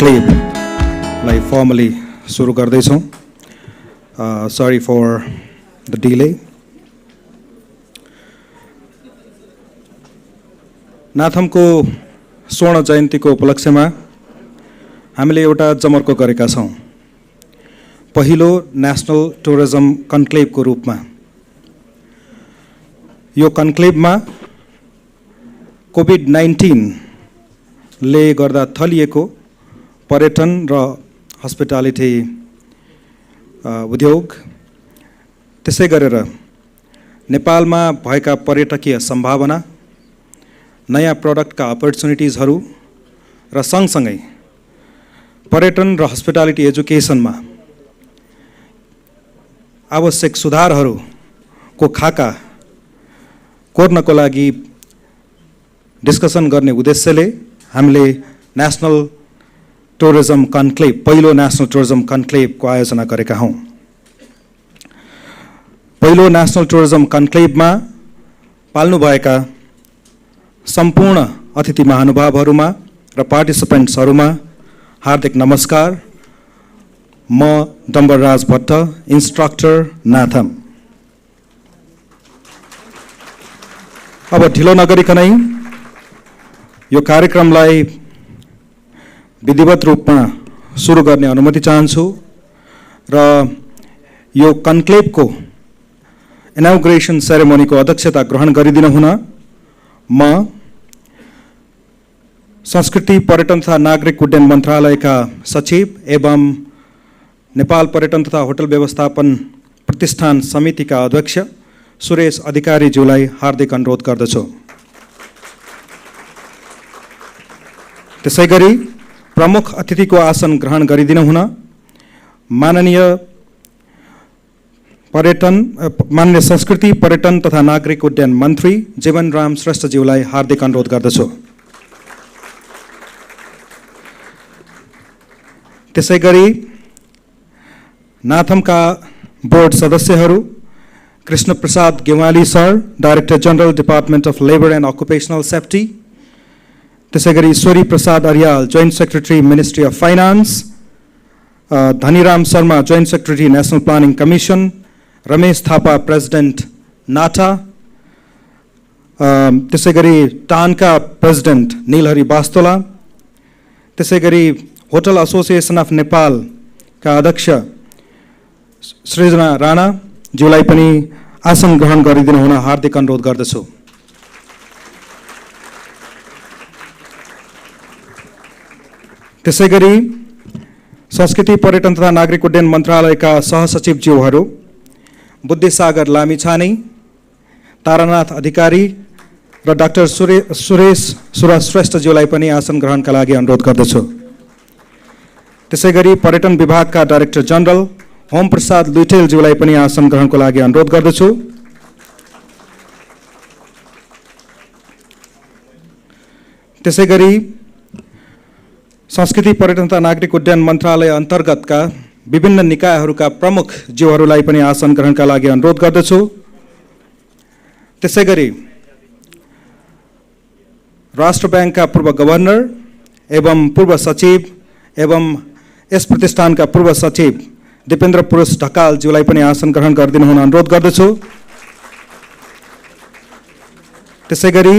Conclave लाई formally सुरु गर्दैछौँ. Sorry for the delay. नाथमको स्वर्ण जयन्तीको उपलक्ष्यमा हामीले एउटा जमर्को गरेका छौँ. पहिलो नेशनल टुरिज्म कन्क्लेभको रूपमा. यो कन्क्लेभमा कोभिड-19 ले गर्दा थलिएको पर्यटन र हस्पिटालिटी उद्योग, त्यसै गरेर नेपालमा भएका पर्यटकीय सम्भावना, नयाँ प्रोडक्टका अपर्च्युनिटिजहरू र सँगसँगै पर्यटन र हस्पिटालिटी एजुकेसनमा आवश्यक सुधारहरूको खाका कोर्नको लागि डिस्कसन गर्ने उद्देश्यले हामीले नेशनल टुरिज्म कन्क्लेभ, पहिलो नेशनल टुरिज्म कन्क्लेभको आयोजना गरेका हौँ. पहिलो नेशनल टुरिज्म कन्क्लेभमा पाल्नुभएका सम्पूर्ण अतिथि महानुभावहरूमा र पार्टिसिपेन्ट्सहरूमा हार्दिक नमस्कार. म डम्बरराज भट्ट, इन्स्ट्रक्टर नाथम. अब ढिलो नगरिकनै यो कार्यक्रमलाई विधिवत रूपमा सुरु गर्ने अनुमति चाहन्छु र यो कन्क्लेभको इनॉग्रेसन सेरेमनीको अध्यक्षता ग्रहण गरिदिनु हुन म संस्कृति, पर्यटन तथा नागरिक उड्डयन मन्त्रालयका सचिव एवं नेपाल पर्यटन तथा होटल व्यवस्थापन प्रतिष्ठान समितिका अध्यक्ष सुरेश अधिकारीज्यूलाई हार्दिक अनुरोध गर्दछु. त्यसैगरी प्रमुख अतिथिको आसन ग्रहण गरिदिनु हुन माननीय संस्कृति, पर्यटन तथा नागरिक उड्डयन मन्त्री जीवनराम श्रेष्ठज्यूलाई हार्दिक अनुरोध गर्दछु. त्यसैगरी नाथमका बोर्ड सदस्यहरू Krishna Prasad Gewali sir, director general department of labour and occupational safety, त्यसैगरी Ishwari Prasad Aryal, joint secretary ministry of finance, Dhaniram Sharma, joint secretary national planning commission, Ramesh Thapa, president NATA, त्यसैगरी टानका प्रेसिडेन्ट नीलहरी बास्तोला, त्यसैगरी होटल एसोसिएसन अफ नेपालका अध्यक्ष सृजना राणा ज्यूलाई पनि आसन ग्रहण गरिदिनु हुन हार्दिक अनुरोध गर्दछु. त्यसैगरी संस्कृति, पर्यटन तथा नागरिक उड्डयन मन्त्रालयका सहसचिवज्यूहरू बुद्धिसागर लामिछाने, तारानाथ अधिकारी र डाक्टर सुरेश श्रेष्ठज्यूलाई पनि आसन ग्रहणका लागि अनुरोध गर्दछु. त्यसैगरी पर्यटन विभागका डाइरेक्टर जनरल होम प्रसाद लुइटेलज्यूलाई पनि आसन ग्रहणको लागि अनुरोध गर्दछु. त्यसैगरी संस्कृति, पर्यटन तथा नागरिक उड्डयन मन्त्रालय अन्तर्गतका विभिन्न निकायहरूका प्रमुख ज्यूहरूलाई पनि आसन ग्रहणका लागि अनुरोध गर्दछु. त्यसैगरी राष्ट्र ब्याङ्कका पूर्व गभर्नर एवं पूर्व सचिव एवं यस प्रतिष्ठानका पूर्व सचिव दिपेन्द्र पुरुष ढकालज्यूलाई पनि आसन ग्रहण गरिदिनु हुन अनुरोध गर्दछु. त्यसैगरी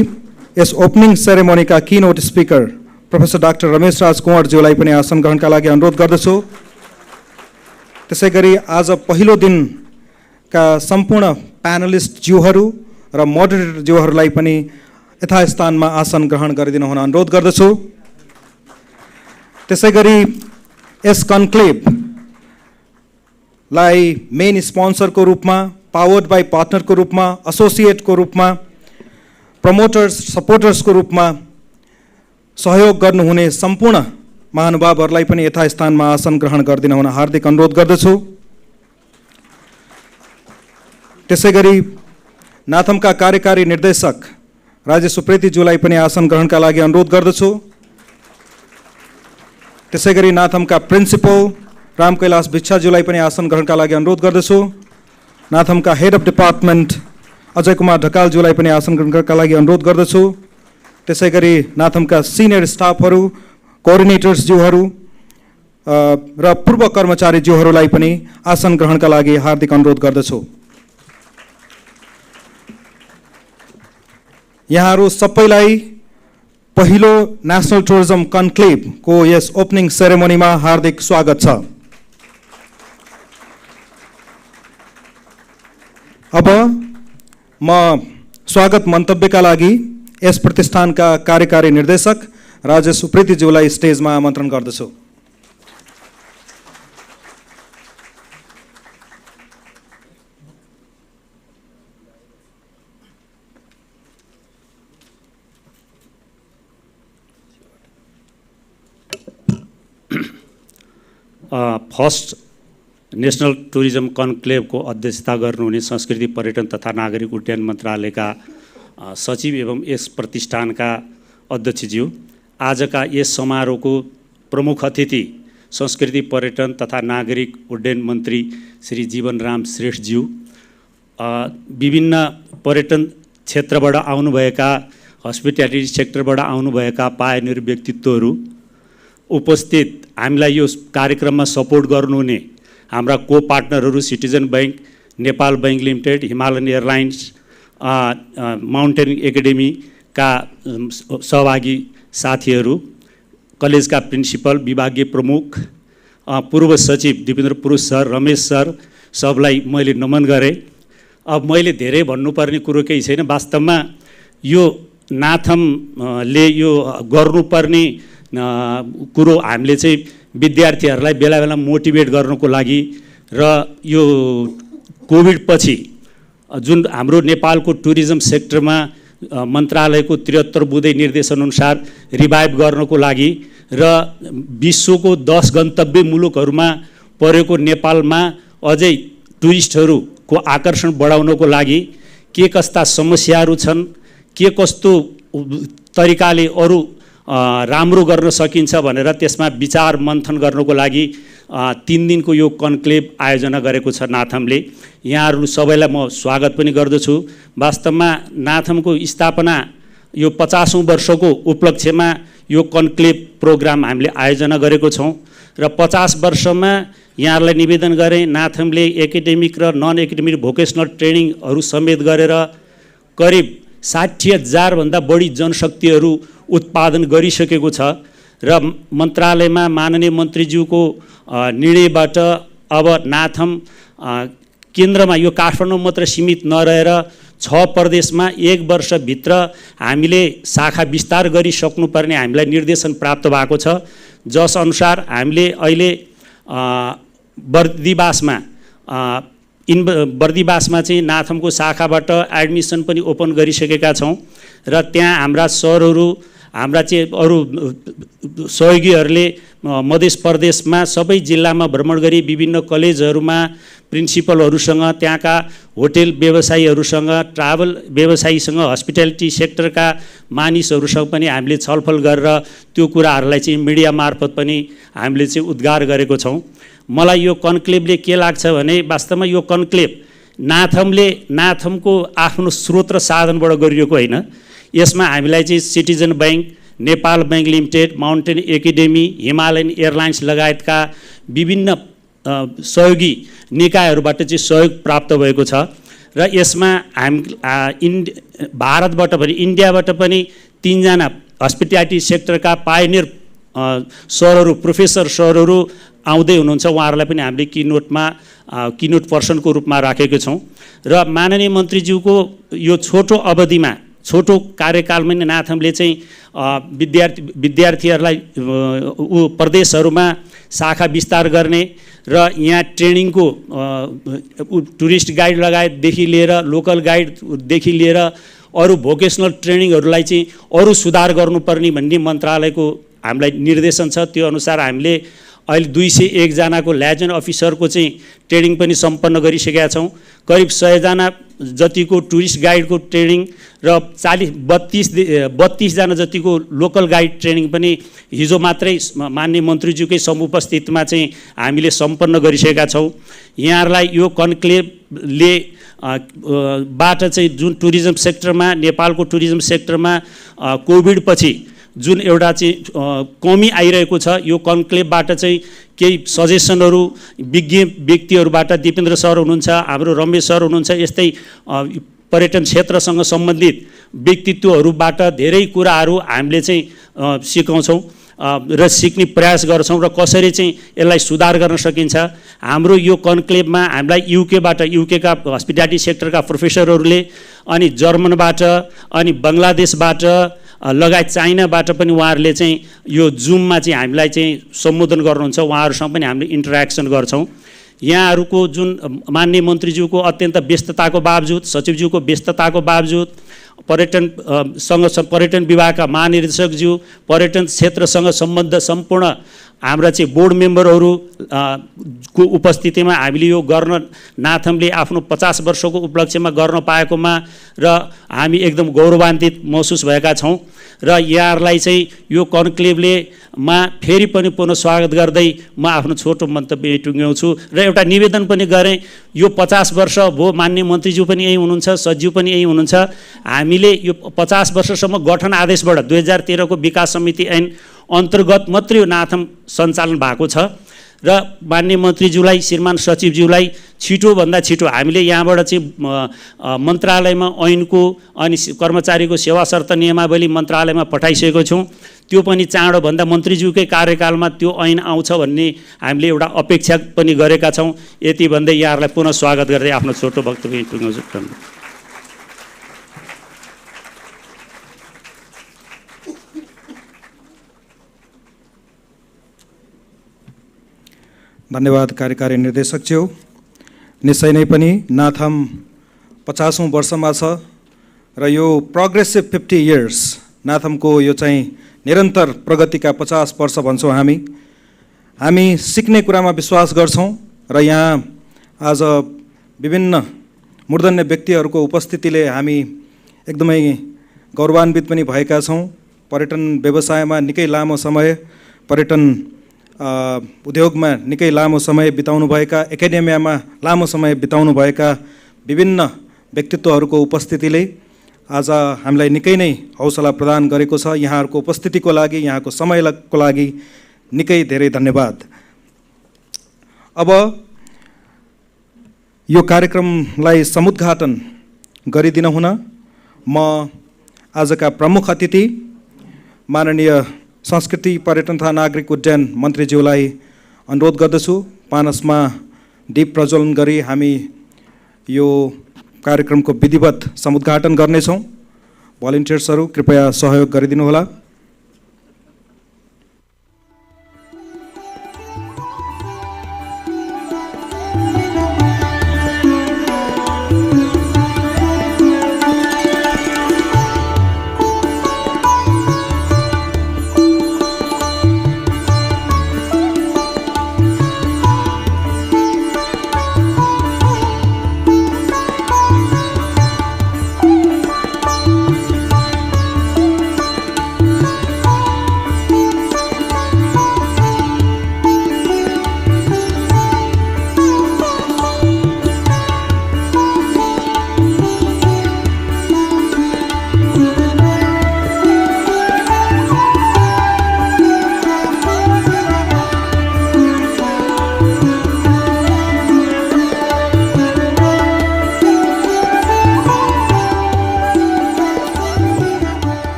यस ओपनिङ सेरेमनीका keynote speaker professor doctor Ramesh Raj कुँवरज्यूलाई पनि आसन ग्रहणका लागि अनुरोध गर्दछु. त्यसैगरी आज पहिलो दिनका सम्पूर्ण प्यानलिस्टज्यूहरू र मोडरेटरज्यूहरूलाई पनि यथास्थानमा आसन ग्रहण गरिदिनु हुन अनुरोध गर्दछु. त्यसैगरी यस कन्क्लेभलाई मेन स्पोन्सरको रूपमा, पावर्ड बाई पार्टनरको रूपमा, एसोसिएटको रूपमा, प्रमोटर्स, सपोर्टर्सको रूपमा सहयोग गर्नुहुने सम्पूर्ण महानुभावहरूलाई पनि यथास्थानमा आसन ग्रहण गरिदिनु हुन हार्दिक अनुरोध गर्दछु. त्यसैगरी नाथमका कार्यकारी निर्देशक राजेश उप्रेतीज्यूलाई पनि आसन ग्रहणका लागि अनुरोध गर्दछु. त्यसैगरी नाथमका प्रिन्सिपल रामकैलाश भिक्षाज्यूलाई पनि आसन ग्रहणका लागि अनुरोध गर्दछु. नाथमका head of department Ajay Kumar ढकालज्यूलाई पनि आसन ग्रहणका लागि अनुरोध गर्दछु. त्यसैगरी नाथमका सिनियर स्टाफहरू, कोअर्डिनेटर्सज्यूहरू र पूर्व कर्मचारीज्यूहरूलाई पनि आसन ग्रहणका लागि हार्दिक अनुरोध गर्दछु। यहाँहरू सबैलाई पहिलो नेशनल टुरिज्म कन्क्लेभको यस ओपनिङ सेरेमोनीमा हार्दिक स्वागत छ। अब म स्वागत मन्तव्यका लागि यस प्रतिष्ठानका कार्यकारी निर्देशक राजेश उप्रेतीज्यूलाई स्टेजमा आमन्त्रण गर्दछु। फर्स्ट नेशनल टुरिज्म कन्क्लेभको अध्यक्षता गर्नुहुने संस्कृति पर्यटन तथा नागरिक उड्डयन मन्त्रालयका सचिव एवं यस प्रतिष्ठानका अध्यक्षज्यू, आजका यस समारोहको प्रमुख अतिथि संस्कृति पर्यटन तथा नागरिक उड्डयन मन्त्री श्री जीवनराम श्रेष्ठज्यू, विभिन्न पर्यटन क्षेत्रबाट आउनुभएका हस्पिटालिटी सेक्टरबाट आउनुभएका पायनियर व्यक्तित्वहरू, उपस्थित हामीलाई यो कार्यक्रममा सपोर्ट गर्नुहुने हाम्रा को पार्टनरहरू citizen bank, Nepal bank limited, Himalayan airlines, mountain एकाडेमीका सहभागी साथीहरू, कलेजका प्रिन्सिपल, विभागीय प्रमुख, पूर्व सचिव दिपेन्द्र पुरुष सर, रमेश सर, सबलाई मैले नमन गरेँ। अब मैले धेरै भन्नुपर्ने कुरो केही छैन। वास्तवमा यो नाथमले यो गर्नुपर्ने कुरो हामीले चाहिँ विद्यार्थीहरूलाई बेला बेला मोटिभेट गर्नको लागि र यो कोभिड पछि जुन हाम्रो नेपालको टुरिज्म सेक्टरमा मन्त्रालयको 73 बुँदे निर्देशनअनुसार रिभाइभ गर्नको लागि र विश्वको 10 गन्तव्य मुलुकहरूमा परेको नेपालमा अझै टुरिस्टहरूको आकर्षण बढाउनको लागि के कस्ता समस्याहरू छन्, के कस्तो तरिकाले अरू राम्रो गर्न सकिन्छ भनेर त्यसमा विचार मन्थन गर्नको लागि 3 दिनको यो कन्क्लेभ आयोजना गरेको छ नाथमले। यहाँहरू सबैलाई म स्वागत पनि गर्दछु। वास्तवमा नाथमको स्थापना यो 50औं वर्षको उपलक्ष्यमा यो कन्क्लेभ प्रोग्राम हामीले आयोजना गरेको छौँ र 50 वर्षमा यहाँहरूलाई निवेदन गरेँ नाथमले एकाडेमिक र नन एकाडेमिक भोकेसनल ट्रेनिङहरू समेत गरेर करिब 60,000 भन्दा बढी जनशक्तिहरू उत्पादन गरिसकेको छ र मन्त्रालयमा माननीय मन्त्रीज्यूको निर्णयबाट अब नाथम केन्द्रमा यो काठमाडौँ मात्र सीमित नरहेर 6 प्रदेशमा 1 वर्षभित्र हामीले शाखा विस्तार गरिसक्नुपर्ने हामीलाई निर्देशन प्राप्त भएको छ, जस अनुसार हामीले अहिले बर्दिवासमा चाहिँ नाथमको शाखाबाट एडमिसन पनि ओपन गरिसकेका छौँ र त्यहाँ हाम्रा सरहरू, हाम्रा चाहिँ अरू सहयोगीहरूले मध्य प्रदेशमा सबै जिल्लामा भ्रमण गरी विभिन्न कलेजहरूमा प्रिन्सिपलहरूसँग, त्यहाँका होटेल व्यवसायीहरूसँग, ट्राभल व्यवसायीसँग, हस्पिटालिटी सेक्टरका मानिसहरूसँग पनि हामीले छलफल गरेर त्यो कुराहरूलाई चाहिँ मिडिया मार्फत पनि हामीले चाहिँ उद्घार गरेको छौँ। मलाई यो कन्क्लेभले के लाग्छ भने वास्तवमा यो कन्क्लेभ नाथमको आफ्नो स्रोत र साधनबाट गरिएको होइन। यसमा हामीलाई चाहिँ citizen bank, Nepal bank limited, mountain academy, Himalayan airlines लगायतका विभिन्न सहयोगी निकायहरूबाट चाहिँ सहयोग प्राप्त भएको छ र यसमा भारतबाट पनि इन्डियाबाट पनि 3 जना हस्पिटालिटी सेक्टरका पायनियर सरहरू, प्रोफेसर सरहरू आउँदै हुनुहुन्छ। उहाँहरूलाई पनि हामीले किनोट पर्सनको रूपमा राखेको छौँ र माननीय मन्त्रीज्यूको यो छोटो अवधिमा, छोटो कार्यकालमा नै नाथमले चाहिँ विद्यार्थीहरूलाई प्रदेशहरूमा शाखा विस्तार गर्ने र यहाँ ट्रेनिङको टुरिस्ट गाइड लगायतदेखि लिएर लोकल गाइडदेखि लिएर अरू भोकेसनल ट्रेनिङहरूलाई चाहिँ अरू सुधार गर्नुपर्ने भन्ने मन्त्रालयको हामीलाई निर्देशन छ। त्यो अनुसार हामीले अहिले 201 जनाको ल्याजेन्ड अफिसरको चाहिँ ट्रेनिङ पनि सम्पन्न गरिसकेका छौँ। करिब 100 जना जतिको टुरिस्ट गाइडको ट्रेनिङ र 32 जना जतिको लोकल गाइड ट्रेनिङ पनि हिजो मात्रै माननीय मन्त्रीज्यूकै समुपस्थितिमा चाहिँ हामीले सम्पन्न गरिसकेका छौँ। यहाँहरूलाई यो कन्क्लेभले बाट चाहिँ जुन टुरिज्म सेक्टरमा, नेपालको टुरिज्म सेक्टरमा कोभिड पछि जुन एउटा चाहिँ कमी आइरहेको छ, यो कन्क्लेभबाट चाहिँ केही सजेसनहरू विज्ञ व्यक्तिहरूबाट दिपेन्द्र सर हुनुहुन्छ, हाम्रो रमेश सर हुनुहुन्छ, यस्तै पर्यटन क्षेत्रसँग सम्बन्धित व्यक्तित्वहरूबाट धेरै कुराहरू हामीले चाहिँ सिकाउँछौँ र सिक्ने प्रयास गर्छौँ र कसरी चाहिँ यसलाई सुधार गर्न सकिन्छ। हाम्रो यो कन्क्लेभमा हामीलाई युकेका हस्पिटालिटी सेक्टरका प्रोफेसरहरूले अनि जर्मनबाट अनि बङ्गलादेशबाट लगायत चाइनाबाट पनि उहाँहरूले चाहिँ यो जुममा चाहिँ हामीलाई चाहिँ सम्बोधन गर्नुहुन्छ, उहाँहरूसँग पनि हामीले इन्टरेक्सन गर्छौँ। यहाँहरूको जुन माननीय मन्त्रीज्यूको अत्यन्त व्यस्तताको बावजुद, सचिवज्यूको व्यस्तताको बावजुद, पर्यटन विभागका महानिर्देशकज्यू, पर्यटन क्षेत्रसँग सम्बद्ध सम्पूर्ण हाम्रा चाहिँ बोर्ड मेम्बरहरू को उपस्थितिमा हामीले यो गर्न नाथमले आफ्नो 50 वर्षको उपलक्ष्यमा गर्न पाएकोमा र हामी एकदम गौरवान्वित महसुस भएका छौँ र यहाँहरूलाई चाहिँ यो कन्क्लेभले फेरि पनि पुनः स्वागत गर्दै म आफ्नो छोटो मन्तव्य टुङ्ग्याउँछु र एउटा निवेदन पनि गरेँ। यो 50 वर्ष भयो, माननीय मन्त्रीज्यू पनि यही हुनुहुन्छ, सचिव पनि यही हुनुहुन्छ, हामीले यो 50 वर्षसम्म गठन आदेशबाट 2013 को विकास समिति ऐन अन्तर्गत मात्रै यो नाथम सञ्चालन भएको छ र माननीय मन्त्रीज्यूलाई, श्रीमान सचिवज्यूलाई छिटोभन्दा छिटो हामीले यहाँबाट चाहिँ मन्त्रालयमा ऐनको अनि कर्मचारीको सेवा शर्त नियमावली मन्त्रालयमा पठाइसकेको छौँ। त्यो पनि चाँडोभन्दा मन्त्रीज्यूकै कार्यकालमा त्यो ऐन आउँछ भन्ने हामीले एउटा अपेक्षा पनि गरेका छौँ। यति भन्दै यहाँहरूलाई पुनः स्वागत गर्दै आफ्नो छोटो वक्तव्य टुङ्ग्याउँछु। धन्यवाद कार्यकारी निर्देशकज्यू। निश्चय नै पनि नाथम 50औं वर्षमा छ र यो प्रोग्रेसिभ 50 इयर्स, नाथमको यो चाहिँ निरन्तर प्रगतिका 50 वर्ष भन्छौँ हामी सिक्ने कुरामा विश्वास गर्छौँ र यहाँ आज विभिन्न मूर्धन्य व्यक्तिहरूको उपस्थितिले हामी एकदमै गौरवान्वित पनि भएका छौँ। पर्यटन व्यवसायमा निकै लामो समय, पर्यटन उद्योगमा निकै लामो समय बिताउनुभएका, एकाडेमियामा लामो समय बिताउनुभएका विभिन्न व्यक्तित्वहरूको उपस्थितिले आज हामीलाई निकै नै हौसला प्रदान गरेको छ। यहाँहरूको उपस्थितिको लागि, यहाँको समयको लागि निकै धेरै धन्यवाद। अब यो कार्यक्रमलाई समुद्घाटन गरिदिन हुन म आजका प्रमुख अतिथि माननीय संस्कृति, पर्यटन तथा नागरिक उड्डयन मन्त्रीज्यूलाई अनुरोध गर्दछु। पानसमा दीप प्रज्वलन गरी हामी यो कार्यक्रमको विधिवत समुद्घाटन गर्नेछौँ। भलिन्टियर्सहरू कृपया सहयोग गरिदिनुहोला।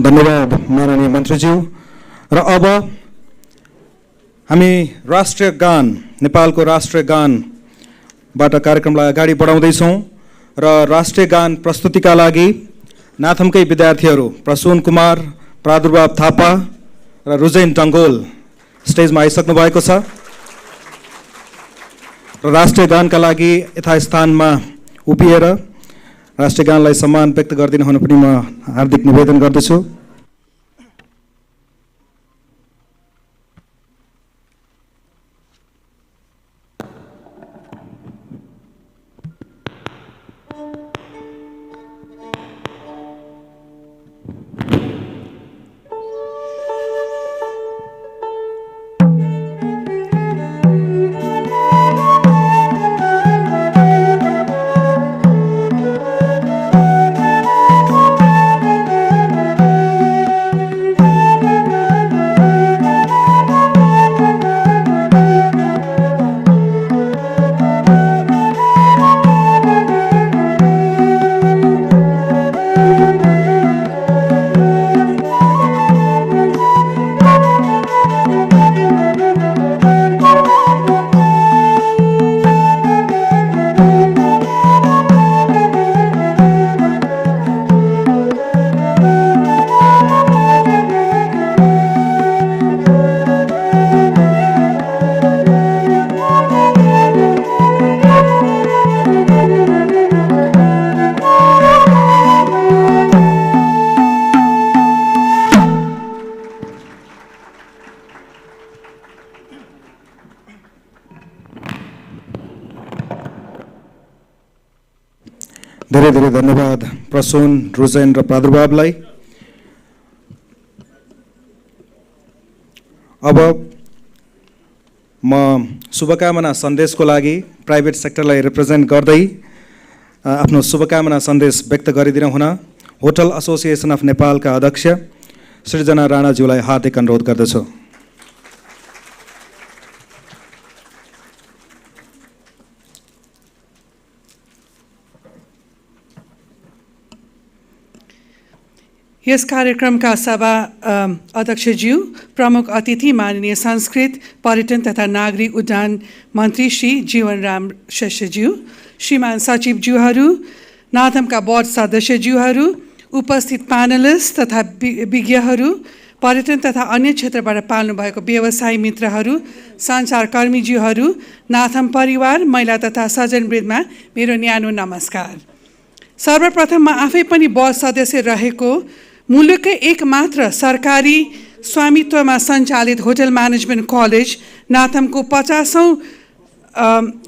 धन्यवाद माननीय मन्त्रीज्यू। र अब हामी राष्ट्रिय गान, नेपालको राष्ट्रिय गानबाट कार्यक्रमलाई अगाडि बढाउँदैछौँ र राष्ट्रिय गान प्रस्तुतिका लागि नाथमकै विद्यार्थीहरू प्रसून कुमार, प्रादुर्भाव थापा र रुजैन टङ्गोल स्टेजमा आइसक्नु भएको छ र राष्ट्रिय गानका लागि यथास्थानमा उभिएर राष्ट्रिय गानलाई सम्मान व्यक्त गरिदिनु हुन पनि म हार्दिक निवेदन गर्दछु। धेरै धेरै धन्यवाद प्रसून, रुजेन र प्रादुर्भावलाई। अब म शुभकामना सन्देशको लागि प्राइभेट सेक्टरलाई रिप्रेजेन्ट गर्दै आफ्नो शुभकामना सन्देश व्यक्त गरिदिन हुन होटल एसोसिएसन अफ नेपालका अध्यक्ष सृजना राणाज्यूलाई हार्दिक अनुरोध गर्दछु। यस कार्यक्रमका सभा अध्यक्षज्यू, प्रमुख अतिथि माननीय संस्कृत, पर्यटन तथा नागरिक उड्डयन मन्त्री श्री जीवनराम शेषज्यू, श्रीमान सचिवज्यूहरू, नाथमका बोर्ड सदस्यज्यूहरू, उपस्थित प्यानलिस्ट तथा विज्ञहरू, पर्यटन तथा अन्य क्षेत्रबाट पाल्नुभएको व्यवसायी मित्रहरू, सञ्चारकर्मीज्यूहरू, नाथम परिवार, महिला तथा सज्जनवृन्दमा मेरो न्यानो नमस्कार। सर्वप्रथम म आफै पनि बोर्ड सदस्य रहेको मुलुककै एकमात्र सरकारी स्वामित्वमा सञ्चालित होटल म्यानेजमेन्ट कलेज नाथमको 50औं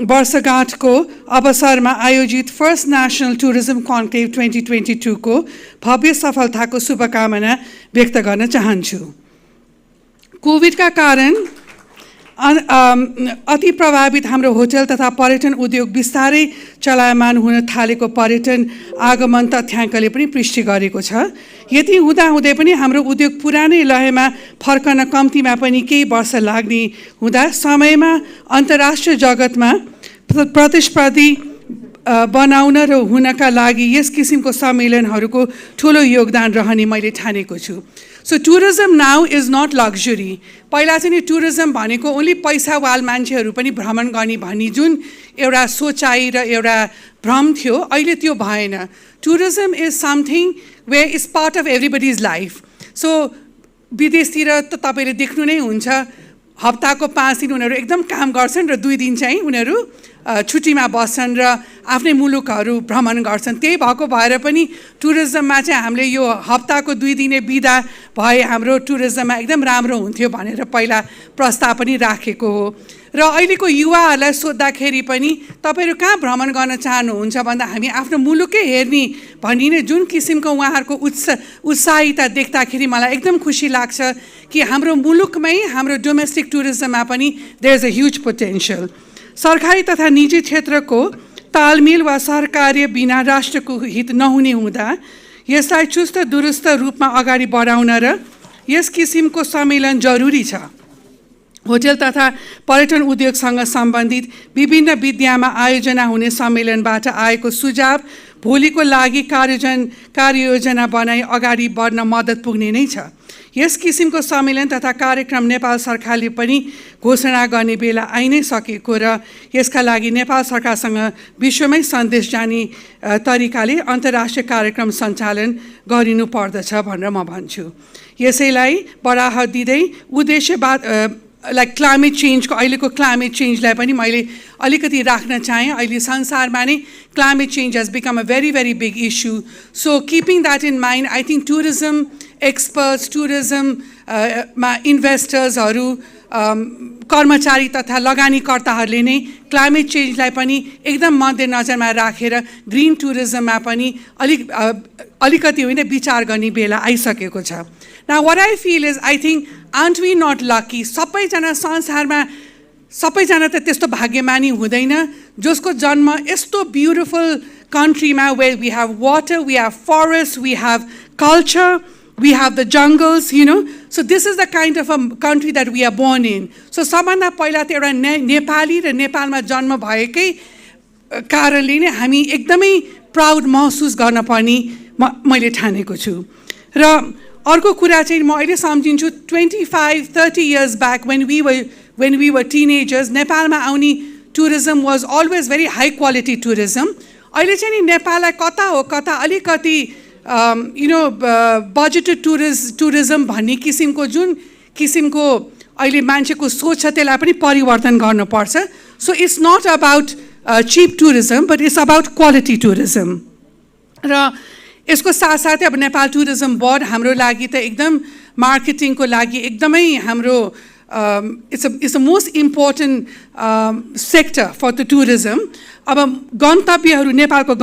वर्षगाँठको अवसरमा आयोजित फर्स्ट नेसनल टुरिज्म कन्क्लेभ 2022 को भव्य सफलताको शुभकामना व्यक्त गर्न चाहन्छु। कोभिडका कारण अति प्रभावित हाम्रो होटल तथा पर्यटन उद्योग बिस्तारै चलायमान हुन थालेको पर्यटन आगमन तथ्याङ्कले पनि पुष्टि गरेको छ। यति हुँदाहुँदै पनि हाम्रो उद्योग पुरानै लयमा फर्कन कम्तीमा पनि केही वर्ष लाग्ने हुँदा समयमा अन्तर्राष्ट्रिय जगतमा प्रतिस्पर्धी बनाउन र हुनका लागि यस किसिमको सम्मेलनहरूको ठुलो योगदान रहने मैले ठानेको छु। So tourism now is not luxury. पहिला चाहिँ नि टुरिज्म भनेको ओन्ली पैसावाल मान्छेहरू पनि भ्रमण गर्ने भन्ने जुन एउटा सोचाइ र एउटा भ्रम थियो, अहिले त्यो भएन। Tourism is something way is part of everybody's life. So विदेशतिर त तपाईँले देख्नु नै हुन्छ, हप्ताको 5 दिन उनीहरू एकदम काम गर्छन् र 2 दिन चाहिँ उनीहरू छुट्टीमा बस्छन् र आफ्नै मुलुकहरू भ्रमण गर्छन्। त्यही भएको भएर पनि टुरिज्ममा चाहिँ हामीले यो हप्ताको 2 दिने बिदा भए हाम्रो टुरिज्ममा एकदम राम्रो हुन्थ्यो भनेर पहिला प्रस्ताव पनि राखेको हो। र अहिलेको युवाहरूलाई सोद्धाखेरि पनि तपाईँहरू कहाँ भ्रमण गर्न चाहनुहुन्छ भन्दा हामी आफ्नो मुलुकै हेर्ने भनिने जुन किसिमको उहाँहरूको उत्साहिता देख्दाखेरि मलाई एकदम खुसी लाग्छ कि हाम्रो मुलुकमै हाम्रो डोमेस्टिक टुरिज्ममा पनि there is a huge potential. सरकारी तथा निजी क्षेत्रको तालमेल वा सरकारी बिना राष्ट्रको हित नहुने हुँदा यसलाई चुस्त दुरुस्त रूपमा अगाडि बढाउन र यस किसिमको सम्मेलन जरुरी छ। होटल तथा पर्यटन उद्योगसँग सम्बन्धित विभिन्न विद्यामा आयोजना हुने सम्मेलनबाट आएको सुझाव भोलिको लागि कार्ययोजना बनाई अगाडि बढ्न मद्दत पुग्ने नै छ। यस किसिमको सम्मेलन तथा कार्यक्रम नेपाल सरकारले पनि घोषणा गर्ने बेला आइ नै सकेको र यसका लागि नेपाल सरकारसँग विश्वमै सन्देश जाने तरिकाले अन्तर्राष्ट्रिय कार्यक्रम सञ्चालन गरिनु पर्दछ भनेर म भन्छु। यसैलाई बढावा दिँदै उद्देश्यवाद लाइक क्लाइमेट चेन्जको अहिलेको क्लाइमेट चेन्जलाई पनि मैले अलिकति राख्न चाहेँ। अहिले संसारमा नै climate change has become a very very big issue. So keeping that in mind I think tourism experts, टुरिज्ममा इन्भेस्टर्सहरू, कर्मचारी तथा लगानीकर्ताहरूले नै क्लाइमेट चेन्जलाई पनि एकदम मध्यनजरमा राखेर ग्रिन टुरिज्ममा पनि अलिकति होइन विचार गर्ने बेला आइसकेको छ। Now what I feel is I think aren't we not lucky? सबैजना संसारमा सबैजना त त्यस्तो भाग्यमानी हुँदैन जसको जन्म यस्तो beautiful कन्ट्रीमा where we have water, we have forests, we have culture, we have the jungles, you know. So this is the kind of a country that we are born in. So सबभन्दा पहिला त एउटा नेपाली र नेपालमा जन्म भएकै कारणले नै हामी एकदमै प्राउड महसुस गर्न पर्ने मैले ठानेको छु। र अर्को कुरा चाहिँ म अहिले सम्झिन्छु 25-30 years back when we were teenagers, नेपालमा आउने tourism was always very high quality tourism. अहिले चाहिँ नि नेपाललाई कता हो कता अलिकति budgeted tourism भन्ने किसिमको जुन किसिमको अहिले मान्छेको सोच छ त्यसलाई पनि परिवर्तन गर्नुपर्छ. So it's not about cheap tourism but it's about quality tourism. र यसको साथसाथै अब नेपाल टुरिज्म बोर्ड हाम्रो लागि त एकदम मार्केटिङको लागि एकदमै हाम्रो it's a most important sector for the tourism. अब गन्तव्यहरू नेपालको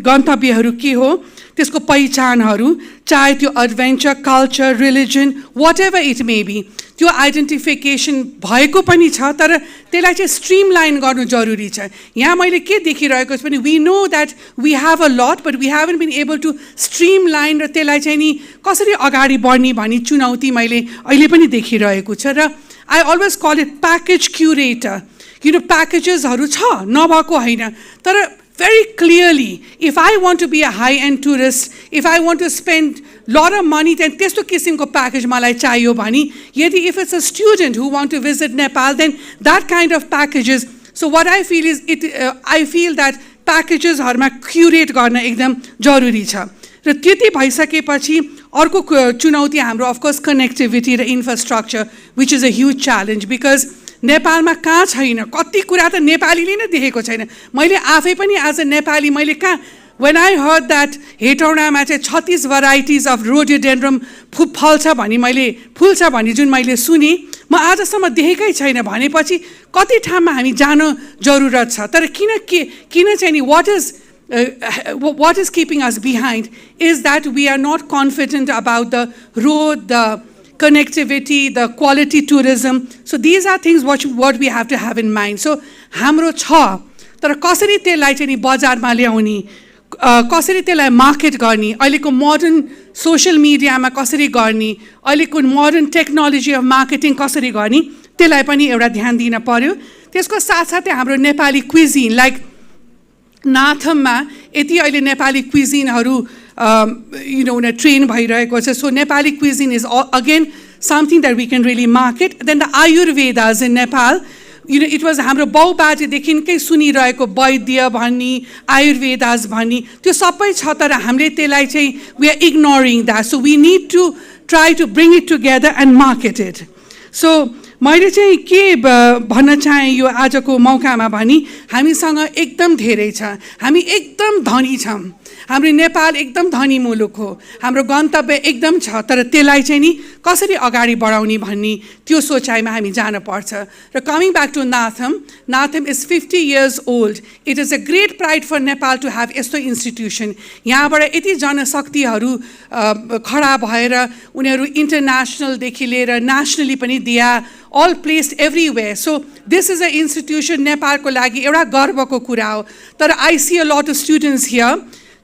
गन्तव्यहरू के हो त्यसको पहिचानहरू चाहे त्यो adventure culture religion whatever it may be त्यो आइडेन्टिफिकेसन भएको पनि छ तर त्यसलाई चाहिँ स्ट्रिमलाइन गर्नु जरुरी छ यहाँ मैले के देखिरहेको छु भने we know that we have a lot but we haven't been able to streamline र त्यसलाई चाहिँ नि कसरी अगाडि बढ्ने भन्ने चुनौती मैले अहिले पनि देखिरहेको छु र I always call it package curator प्याकेजेसहरू छ नभएको होइन तर very clearly, if I want to be a high-end tourist, if I want to spend a lot of money, then testo kisimko package malai chahiyo bhani. Yadi if it's a student who want to visit Nepal, then that kind of packages. So what I feel is, I feel that packages harma curate garna ekdam jaruri cha. र त्यति भइसकेपछि अर्को चुनौती हाम्रो of course connectivity र infrastructure, which is a huge challenge because नेपालमा कहाँ छैन कति कुरा त नेपालीले नै देखेको छैन मैले आफै पनि एज अ नेपाली मैले कहाँ when I heard that हेटौडामा चाहिँ 36 varieties of rhododendron फल्छ भनी मैले फुल्छ भनी जुन मैले सुने म आजसम्म देखेकै छैन भनेपछि कति ठाउँमा हामी जान जरुरत छ तर किन चाहिँ नि what is keeping us behind is that we are not confident about the road, the connectivity, the quality tourism. So these are things what we have to have in mind. So hamro cha, tara kasari त्यसलाई चाहिँ नि बजारमा ल्याउने कसरी त्यसलाई market गर्ने अहिलेको modern social मिडियामा कसरी गर्ने अहिलेको मोडर्न टेक्नोलोजी अफ मार्केटिङ कसरी गर्ने त्यसलाई पनि एउटा ध्यान दिन पर्यो त्यसको साथसाथै हाम्रो नेपाली क्विजिन लाइक नाथममा यति अहिले नेपाली क्विजिनहरू ट्रेन भइरहेको छ so Nepali cuisine is again something that we can really market then the Ayurvedas in Nepal it was हाम्रो बाउबाजेदेखिकै सुनिरहेको वैद्य भन्ने आयुर्वेदाज भन्ने त्यो सबै छ तर हामीले त्यसलाई चाहिँ we are ignoring that so we need to try to bring it together and market it so मैले चाहिँ के भन्न चाहे यो आजको मौकामा भनी हामीसँग एकदम धेरै छ हामी एकदम धनी छौं हाम्रो नेपाल एकदम धनी मुलुक हो हाम्रो गन्तव्य एकदम छ तर त्यसलाई चाहिँ नि कसरी अगाडि बढाउने भन्ने त्यो सोचाइमा हामी जान पर्छ र coming back to NATHM is 50 years old it is a great pride for Nepal to have यस्तो इन्स्टिट्युसन यहाँबाट यति जनशक्तिहरू खडा भएर उनीहरू इन्टरनेशनल देखि लिएर नेशनली पनि दिया all placed everywhere so this is an institution नेपालको लागि एउटा गर्वको कुरा हो तर I see a lot of students here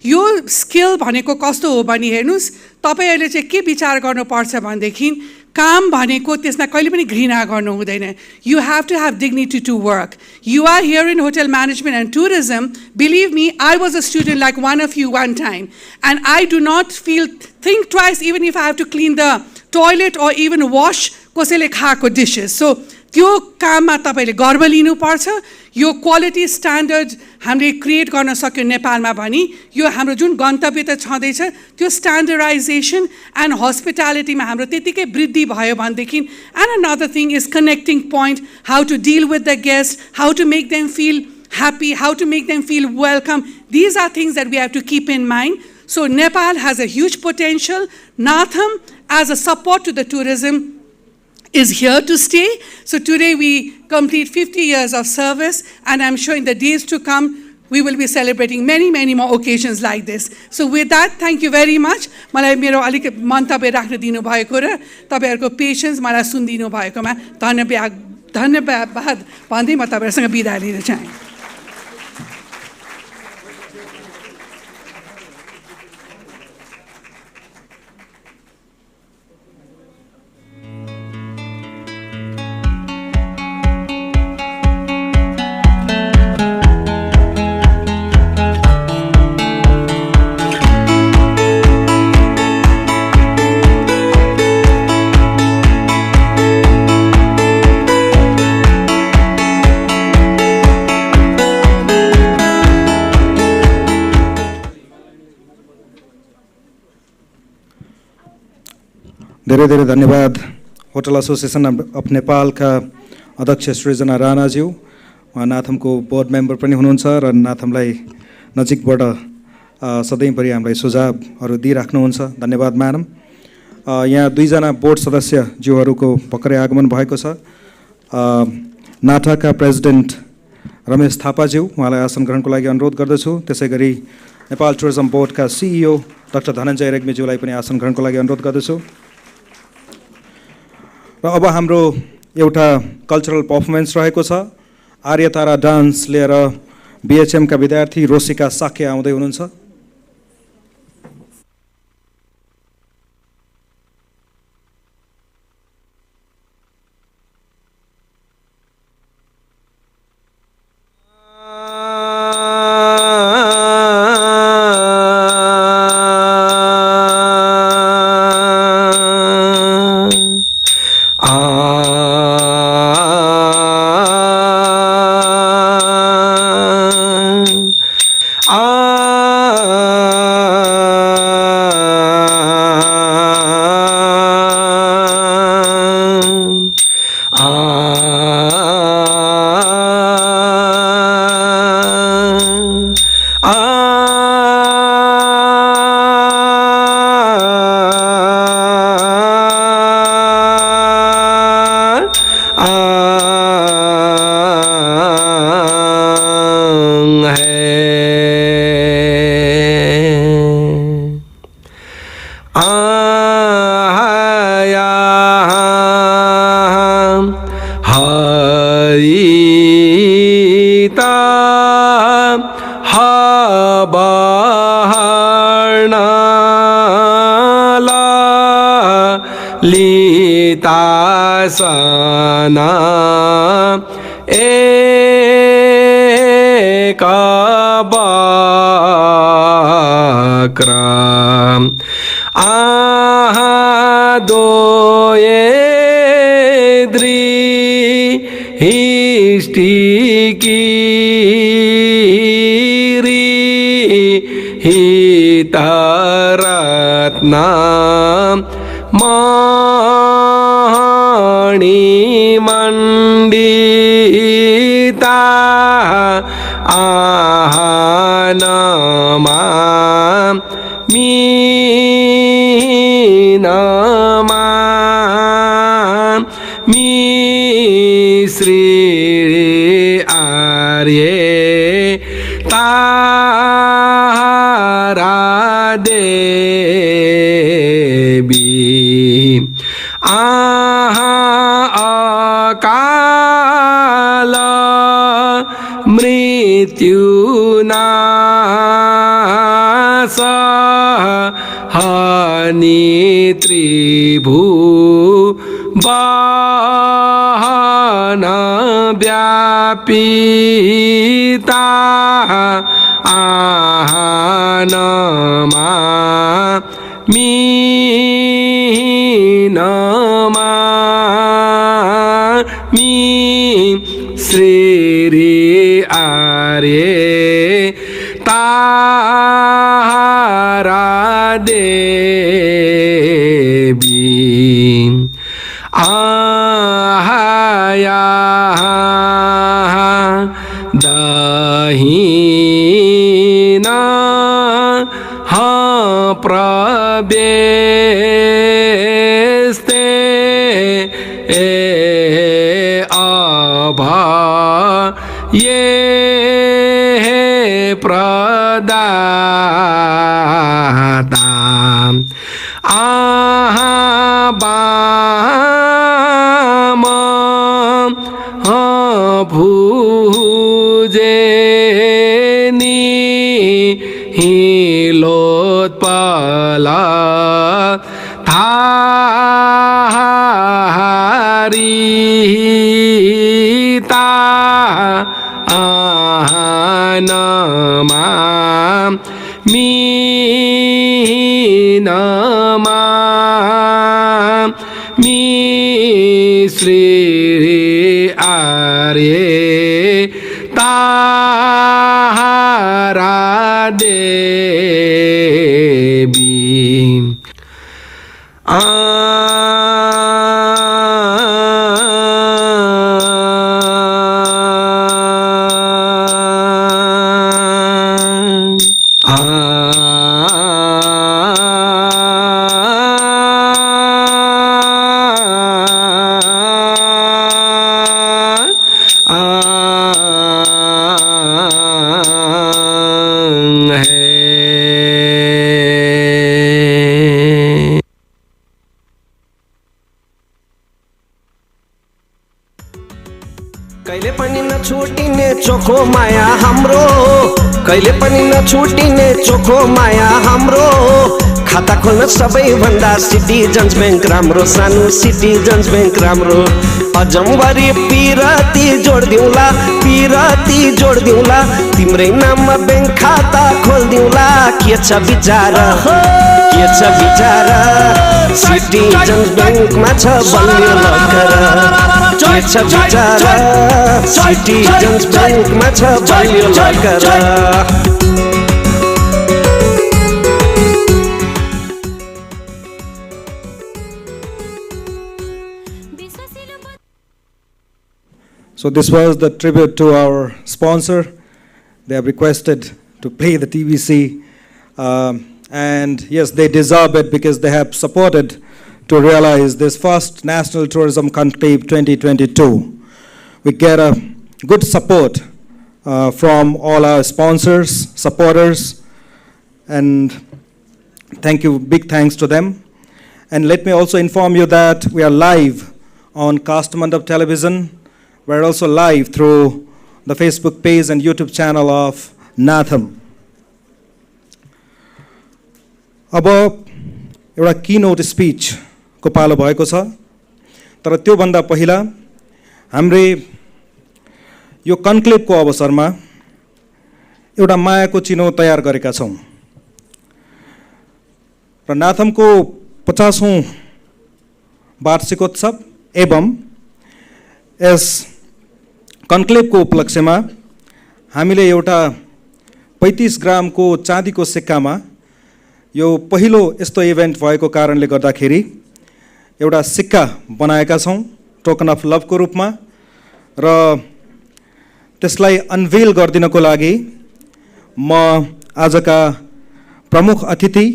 यो स्किल भनेको कस्तो हो भनी हेर्नुस् तपाईहरुले चाहिँ के विचार गर्नुपर्छ भन्देखि काम भनेको त्यसमा कहिले पनि घृणा गर्नु हुँदैन you have to have dignity to work you are here in hotel management and tourism believe me I was a student like one of you one time and I do not think twice even if I have to clean the toilet or even wash कसैले खाएको dishes so त्यो काममा तपाईले गर्व लिनु पर्छ यो quality standard हामीले क्रिएट गर्न सक्यो नेपालमा भनी यो हाम्रो जुन गन्तव्य त छँदै छ त्यो स्ट्यान्डर्डाइजेसन एन्ड हस्पिटालिटीमा हाम्रो त्यतिकै वृद्धि भयो भनेदेखि and another thing is connecting point how to deal with the guest how to make them feel happy how to make them feel welcome these are things that we have to keep in mind so Nepal has a huge potential Natham as a support to the tourism is here to stay. So today we complete 50 years of service and I'm sure in the days to come we will be celebrating many more occasions like this. So with that, thank you very much. मलाई मेरो अलिक मन्तव्य राख्न दिनु भएको र तपाईहरुको patience मलाई सुनिदिनु भएकोमा धन्यवाद भन्दै म तपाईहरुसँग बिदा लिन चाहे धेरै धेरै धन्यवाद होटल एसोसिएसन अफ नेपाल का अध्यक्ष सृजना राणाज्यू उहाँ नाथमको बोर्ड मेम्बर पनि हुनुहुन्छ र नाथमलाई नजिकबाट सधैँभरि हामीलाई सुझावहरू दिइराख्नुहुन्छ धन्यवाद म्याडम यहाँ दुईजना बोर्ड सदस्यज्यूहरूको भर्खरै आगमन भएको छ। नाटाका प्रेसिडेन्ट रमेश थापाज्यू, उहाँलाई आसन ग्रहणको लागि अनुरोध गर्दछु। त्यसै गरी नेपाल टुरिज्म बोर्डका सिइओ डाक्टर धनञ्जय रेग्मीज्यूलाई पनि आसन ग्रहणको लागि अनुरोध गर्दछु। र अब हाम्रो एउटा कल्चरल पर्फर्मेन्स रहेको छ। आर्यतारा डान्स लिएर बिएचएमका विद्यार्थी रोसिका साक्य आउँदै हुनुहुन्छ। लितासना एक बक्रम आहा दोये दृष्टिकीरी हितरत्ना मणिमण्डिता आहनमा मीनमा श्री आर्ये तारा देवी अकाल मृत्युनाश हनि त्रिभुवन व्यापिता आहनमा मीनमा श्री आर्ये तारा देवी आया दहीना प्रवेस्ते अभा ये प्रदाता आहा बाम भुजेनी हिलोत्पला थारिता आहनमा मीनमा श्री आर्ये तारा देवी कहिले पनि नछुटिने चोखो माया हाम्रो कहिले पनि नछुटिने चोखो माया हाम्रो खाता खोल्न सबैभन्दा सिटिजन्स बैंक राम्रो सानो सिटिजन्स बैंक राम्रो अजम्बरी पिरती जोड्दिउँला तिम्रै नाममा बैंक खाता खोल्दिउँला के छ विचार सिटिजन्स बैंकमा छ बलियो लकर के छ विचार सिटिजन्स बैंकमा छ बलियो locker So this was the tribute to our sponsor. They have requested to play the TVC. And yes, they deserve it because they have supported to realize this first National Tourism Conclave 2022. We get a good support from all our sponsors, supporters, and thank you, big thanks to them. And let me also inform you that we are live on Kastamandap Television. We're also live through the Facebook page and YouTube channel of Natham. अब एउटा keynote speech को पालो भएको छ तर त्यो भन्दा पहिला हामीले यो कन्क्लेभको अवसरमा एउटा मायाको चिनो तयार गरेका छौं र नाथमको 50औं वार्षिकोत्सव एवं यस कन्क्लेभको उपलक्ष्यमा हामीले एउटा 35 ग्रामको चाँदीको सिक्कामा यो पहिलो यस्तो इभेन्ट भएको कारणले गर्दाखेरि एउटा सिक्का बनाएका छौं टोकन अफ लभको रूपमा र त्यसलाई अनवेल गर्दिनको लागि म आजका प्रमुख अतिथि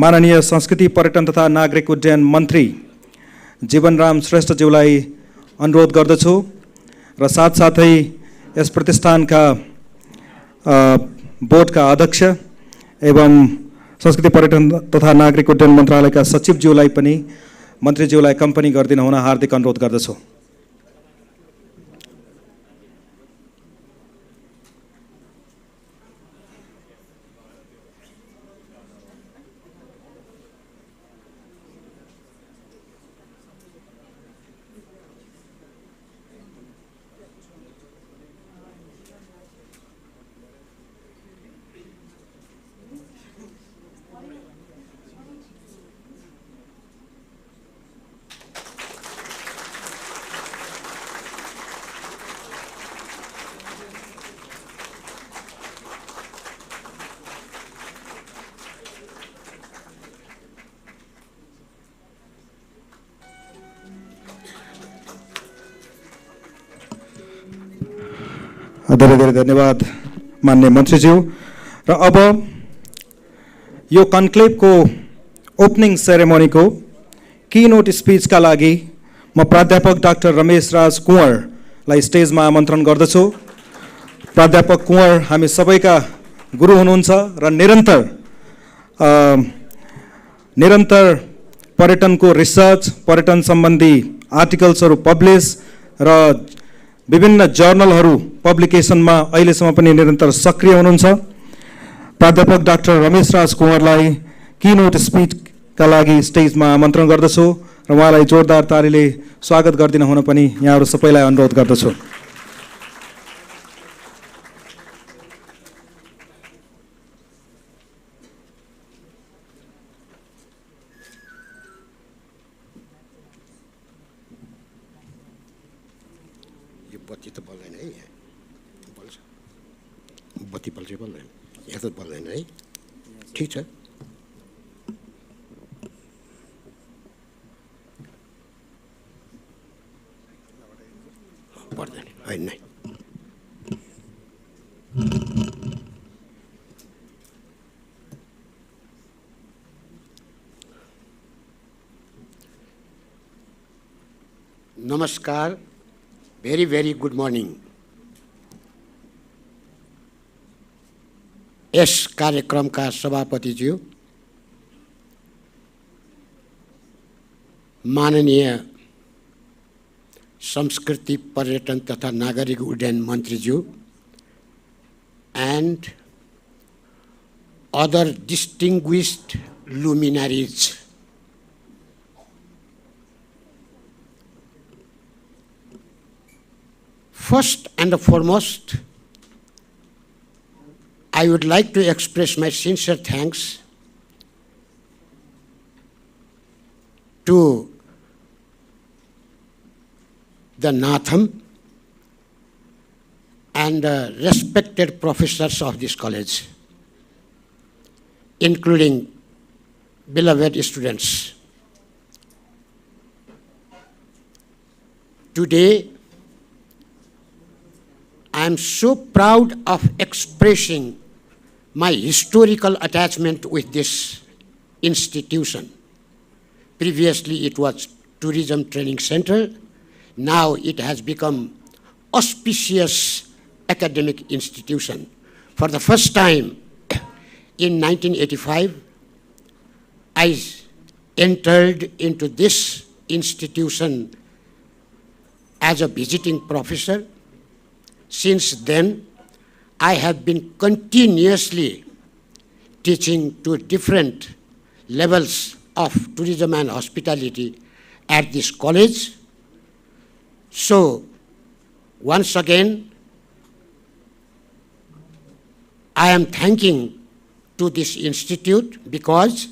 माननीय संस्कृति पर्यटन तथा नागरिक उड्डयन मन्त्री जीवनराम श्रेष्ठज्यूलाई अनुरोध गर्दछु र साथसाथै यस प्रतिष्ठानका बोर्डका अध्यक्ष एवं संस्कृति पर्यटन तथा नागरिक उड्डयन मन्त्रालयका सचिवज्यूलाई पनि मन्त्रीज्यूलाई कम्पनी गरिदिन हुन हार्दिक अनुरोध गर्दछु धेरै धेरै धन्यवाद माननीय मन्त्रीज्यू र अब यो कन्क्लेभको ओपनिङ सेरेमनीको कीनोट स्पीचका लागि म प्राध्यापक डाक्टर रमेश राज कुँवरलाई स्टेजमा आमन्त्रण गर्दछु प्राध्यापक कुँवर हामी सबैका गुरु हुनुहुन्छ र निरन्तर पर्यटनको रिसर्च पर्यटन सम्बन्धी आर्टिकल्सहरू पब्लिश र विभिन्न जर्नलहरू पब्लिकेसनमा अहिलेसम्म पनि निरन्तर सक्रिय हुनुहुन्छ प्राध्यापक डाक्टर रमेश राज कुँवरलाई कीनोट स्पीचका लागि स्टेजमा आमन्त्रण गर्दछु र उहाँलाई जोरदार तालीले स्वागत गरिदिन हुन पनि यहाँहरू सबैलाई अनुरोध गर्दछु बत्ती त बल्दैन है बल्छ बत्ती बल्छ बल्दैन यहाँ त बल्दैन है ठिक छ पर्दैन होइन नै नमस्कार very very good morning यस कार्यक्रमका सभापतिज्यू माननीय संस्कृति पर्यटन तथा नागरिक उड्डयन मन्त्रीज्यू and other distinguished luminaries. First and foremost, I would like to express my sincere thanks to the Natham and respected professors of this college, including beloved students. Today, I am so proud of expressing my historical attachment with this institution. Previously, it was Tourism Training Center. Now it has become auspicious academic institution. For the first time in 1985, I entered into this institution as a visiting professor. Since then, I have been continuously teaching to different levels of tourism and hospitality at this college. So, once again, I am thanking to this institute because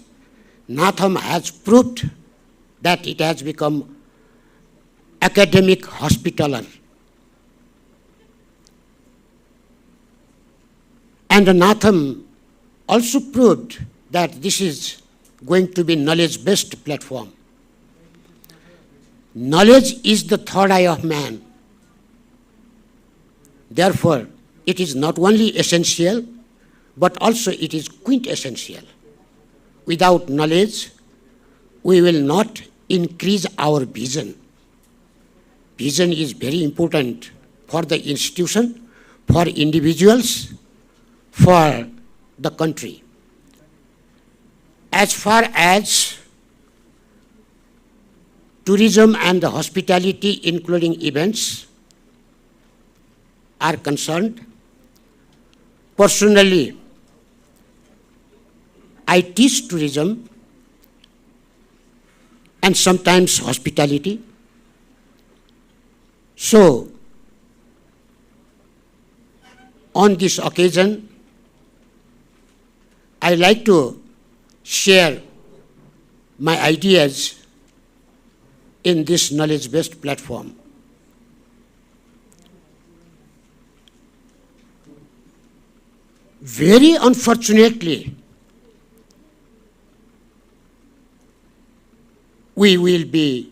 Natham has proved that it has become academic hospitaler. And Natham also proved that this is going to be knowledge-based platform. Knowledge is the third eye of man. Therefore, it is not only essential, but also it is quintessential. Without knowledge, we will not increase our vision. Vision is very important for the institution, for individuals, for the country. As far as tourism and the hospitality, including events, are concerned, personally, I teach tourism and sometimes hospitality. So, on this occasion, I like to share my ideas in this knowledge-based platform. Very unfortunately, we will be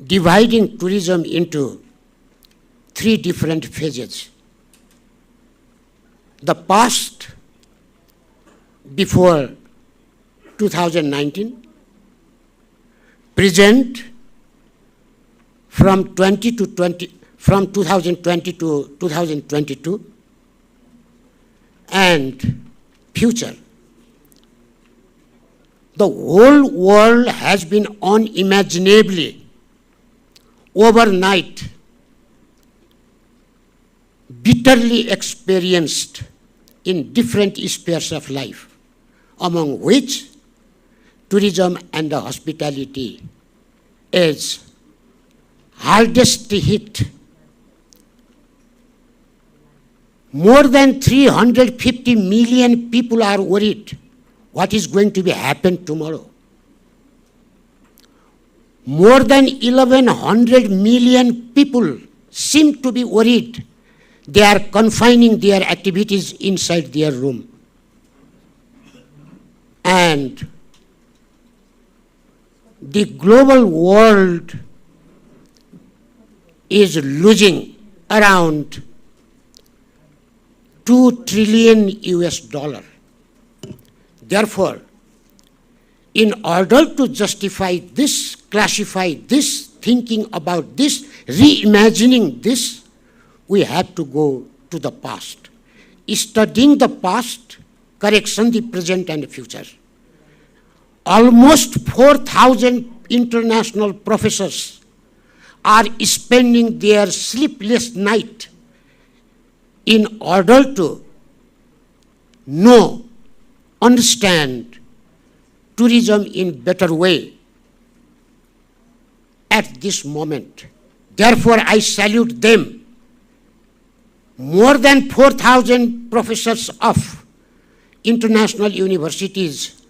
dividing tourism into 3 different phases. The past before 2019, present from 2020 to 2022, and future. The whole world has been unimaginably, overnight, bitterly experienced in different spheres of life, among which tourism and the hospitality is hardest hit. More than 350 million people are worried what is going to be happen tomorrow. More than 1,100 million people seem to be worried. They are confining their activities inside their room. And the global world is losing around $2 trillion US. Therefore, in order to justify this, classify this, thinking about this, reimagining this, we have to go to the past. Studying the past, correction the present and the future. Almost 4,000 international professors are spending their sleepless night in order to know, understand tourism in better way at this moment. Therefore, I salute them. More than 4,000 professors of international universities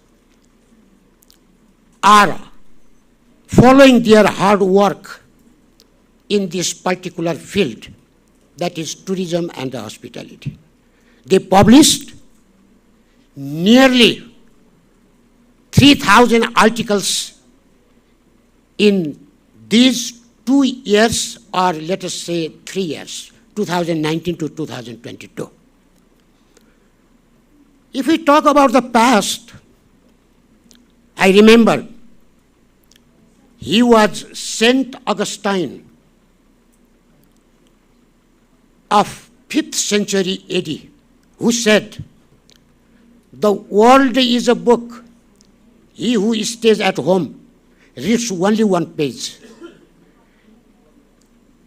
are following their hard work in this particular field, that is tourism and hospitality. They published nearly 3,000 articles in these 2 years, or let us say 3 years, 2019 to 2022. If we talk about the past, I remember he was Saint Augustine of 5th century AD, who said, "The world is a book. He who stays at home reads only one page."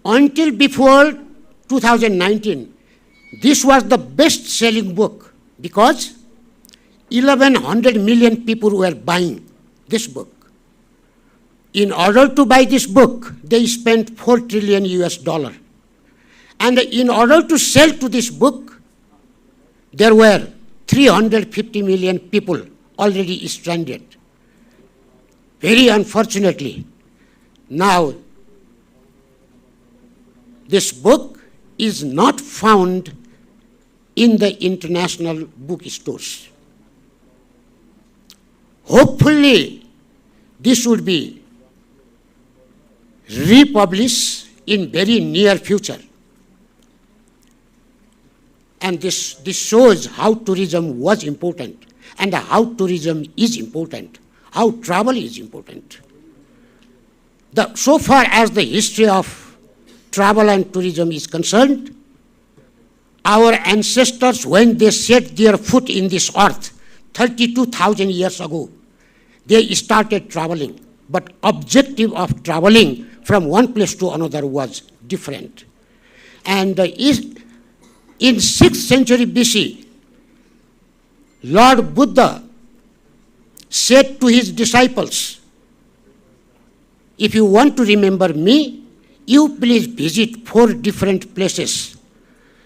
Until before 2019, this was the best-selling book because 1,100 million people were buying this book. In order to buy this book, they spent $4 trillion US. And in order to sell to this book, there were 350 million people already stranded. Very unfortunately, now this book is not found in the international bookstores. Hopefully, this would be republished in very near future. And this shows how tourism was important and how tourism is important, how travel is important. So far as the history of travel and tourism is concerned, our ancestors, when they set their foot in this earth 32,000 years ago, they started traveling. But objective of traveling from one place to another was different. And in 6th century BC, Lord Buddha said to his disciples, "If you want to remember me, you please visit 4 different places: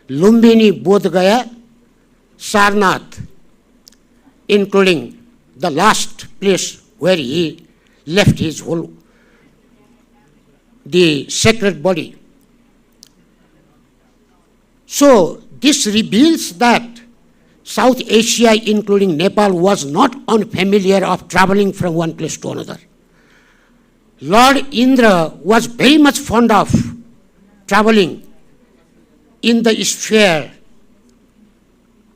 Lumbini, Bodh Gaya, Sarnath, including the last place where he left his the sacred body." So this reveals that South Asia, including Nepal, was not unfamiliar of traveling from one place to another. Lord Indra was very much fond of traveling in the sphere,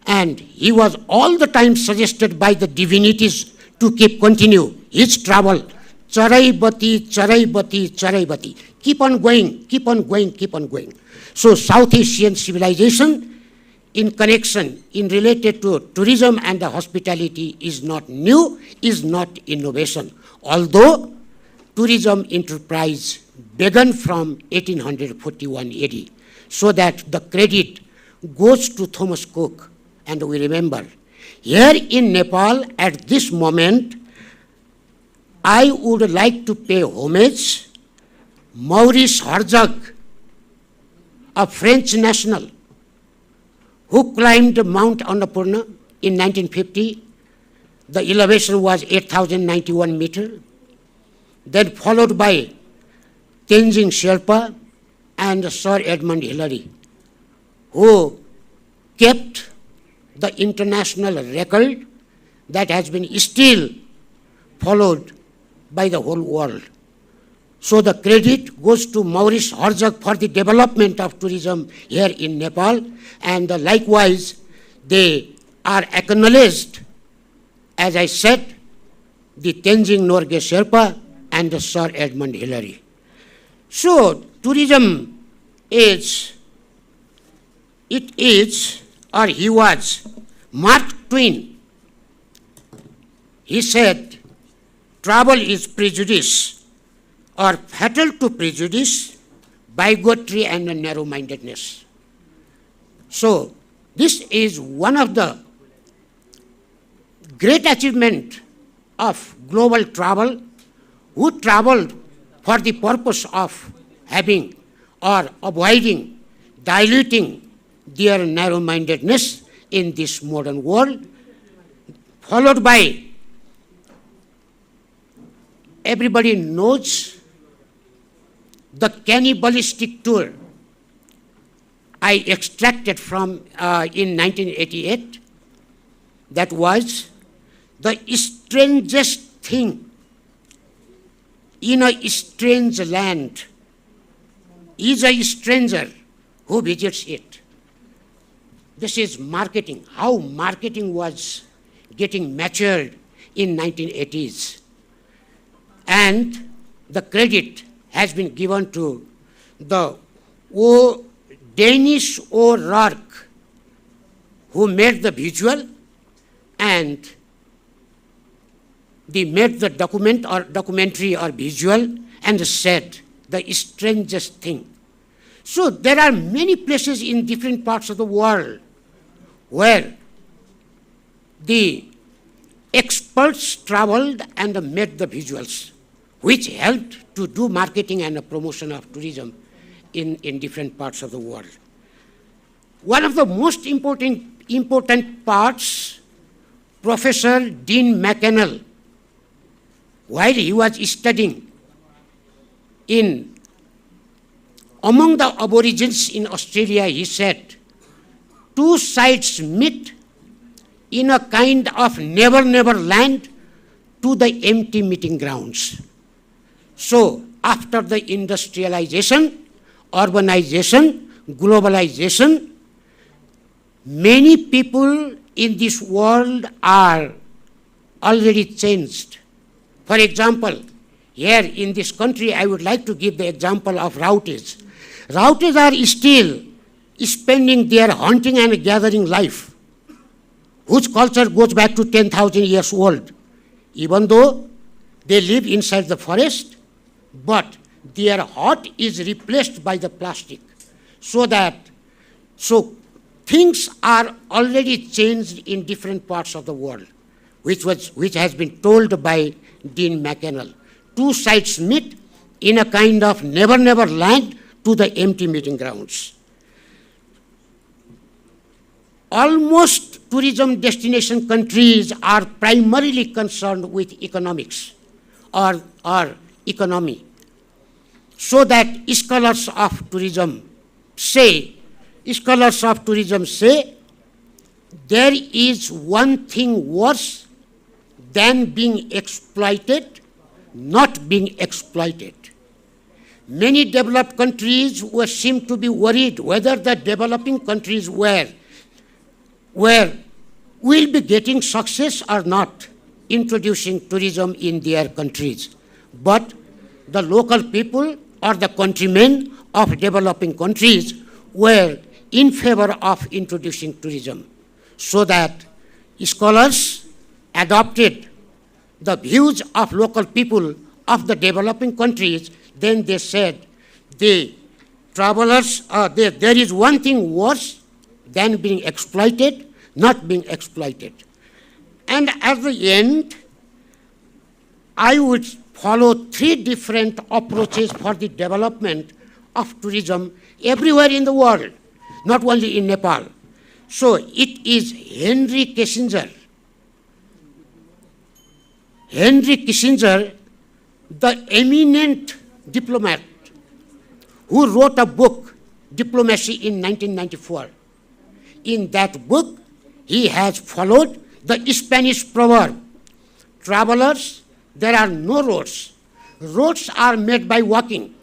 and he was all the time suggested by the divinities to continue his travel. Charaibati, Charaibati, Charaibati. Keep on going, keep on going, keep on going. So South Asian civilization in connection, in related to tourism and the hospitality is not new, is not innovation. Although tourism enterprise began from 1841 AD, so that the credit goes to Thomas Cook. And we remember, here in Nepal at this moment, I would like to pay homage Maurice Herzog, a French national, who climbed Mount Annapurna in 1950. The elevation was 8,091 meters. Then followed by Tenzing Sherpa and Sir Edmund Hillary, who kept the international record that has been still followed by the whole world. So the credit goes to Maurice Herzog for the development of tourism here in Nepal, and likewise they are acknowledged, as I said, the Tenzing Norgay Sherpa and the Sir Edmund Hillary. So tourism is, or he was, Mark Twain. He said, travel is prejudice are fatal to prejudice, bigotry, and narrow-mindedness. So, this is one of the great achievement of global travel, who traveled for the purpose of having or avoiding, diluting their narrow-mindedness in this modern world, followed by, everybody knows, the cannibalistic tour I extracted from in 1988, that was the strangest thing in a strange land is a stranger who visits it. This is marketing, how marketing was getting matured in 1980s. And the credit has been given to the Danish O'Rourke, who made the visual and they made the documentary or visual and said the strangest thing. So there are many places in different parts of the world where the experts traveled and made the visuals, which helped to do marketing and promotion of tourism in different parts of the world. One of the most important parts, Professor Dean McCannell, while he was studying among the aborigines in Australia, he said, two sides meet in a kind of never land to the empty meeting grounds. So after the industrialization, urbanization, globalization, many people in this world are already changed. For example, here in this country, I would like to give the example of Rautis. Rautis are still spending their hunting and gathering life, whose culture goes back to 10,000 years old. Even though they live inside the forest, but their hut is replaced by the plastic. So things are already changed in different parts of the world, which has been told by Dean McCannell. Two sides meet in a kind of never land to the empty meeting grounds. Almost tourism destination countries are primarily concerned with economics or economy. So that scholars of tourism say, there is one thing worse than being exploited, not being exploited. Many developed countries seem to be worried whether the developing countries will be getting success or not introducing tourism in their countries. But the local people or the countrymen of developing countries were in favor of introducing tourism, so that scholars adopted the views of local people of the developing countries. Then they said, there is one thing worse than being exploited, not being exploited. And at the end, I would follow three different approaches for the development of tourism everywhere in the world, not only in Nepal. So it is Henry Kissinger, the eminent diplomat, who wrote a book, Diplomacy, in 1994. In that book, he has followed the Spanish proverb, travelers, there are no roads. Roads are made by walking.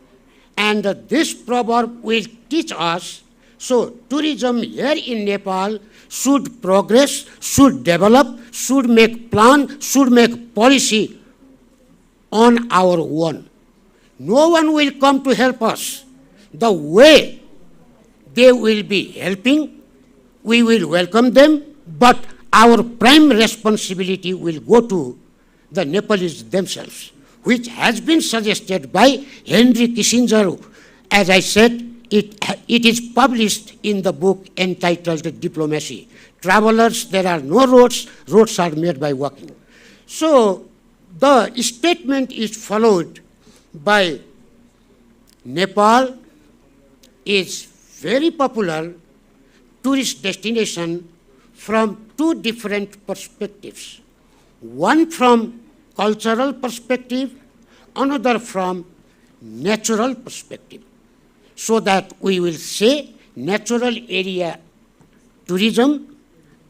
And this proverb will teach us, so tourism here in Nepal should progress, should develop, should make plan, should make policy on our own. No one will come to help us. The way they will be helping, we will welcome them, but our prime responsibility will go to the Nepalese themselves, which has been suggested by Henry Kissinger. As I said, it is published in the book entitled Diplomacy. Travelers, there are no roads, roads are made by walking. So the statement is followed by Nepal is very popular tourist destination from two different perspectives. One from cultural perspective, another from natural perspective. So that we will say natural area tourism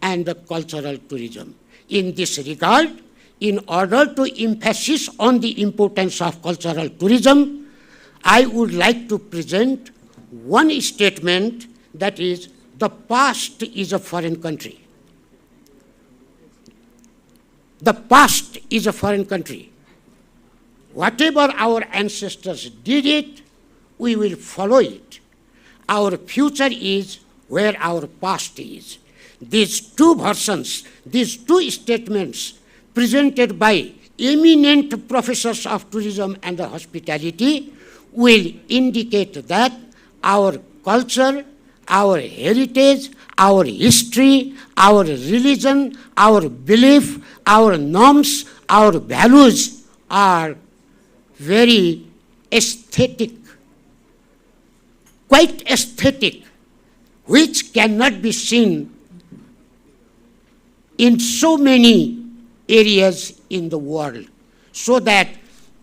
and the cultural tourism. In this regard, in order to emphasize on the importance of cultural tourism, I would like to present one statement, that is, the past is a foreign country. The past is a foreign country. Whatever our ancestors did it, we will follow it. Our future is where our past is. These two versions, these two statements presented by eminent professors of tourism and hospitality will indicate that our culture, our heritage, our history, our religion, our belief, our norms, our values are very aesthetic, quite aesthetic, which cannot be seen in so many areas in the world. So that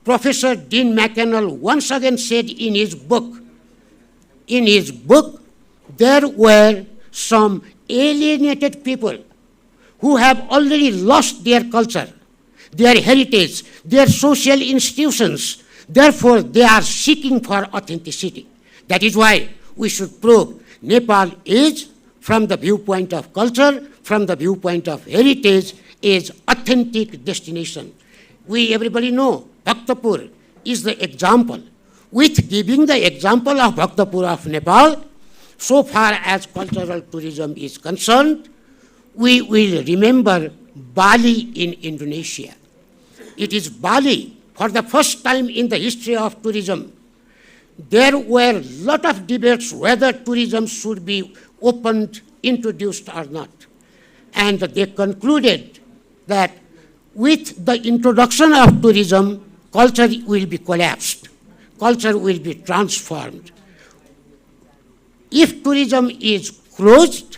Professor Dean McCannell once again said in his book, there were some alienated people who have already lost their culture, their heritage, their social institutions. Therefore, they are seeking for authenticity. That is why we should prove Nepal is, from the viewpoint of culture, from the viewpoint of heritage, is authentic destination. We everybody know Bhaktapur is the example. With giving the example of Bhaktapur of Nepal, so far as cultural tourism is concerned, we will remember Bali in Indonesia. It is Bali, for the first time in the history of tourism. There were a lot of debates whether tourism should be opened, introduced or not. And they concluded that with the introduction of tourism, culture will be collapsed. Culture will be transformed. If tourism is closed,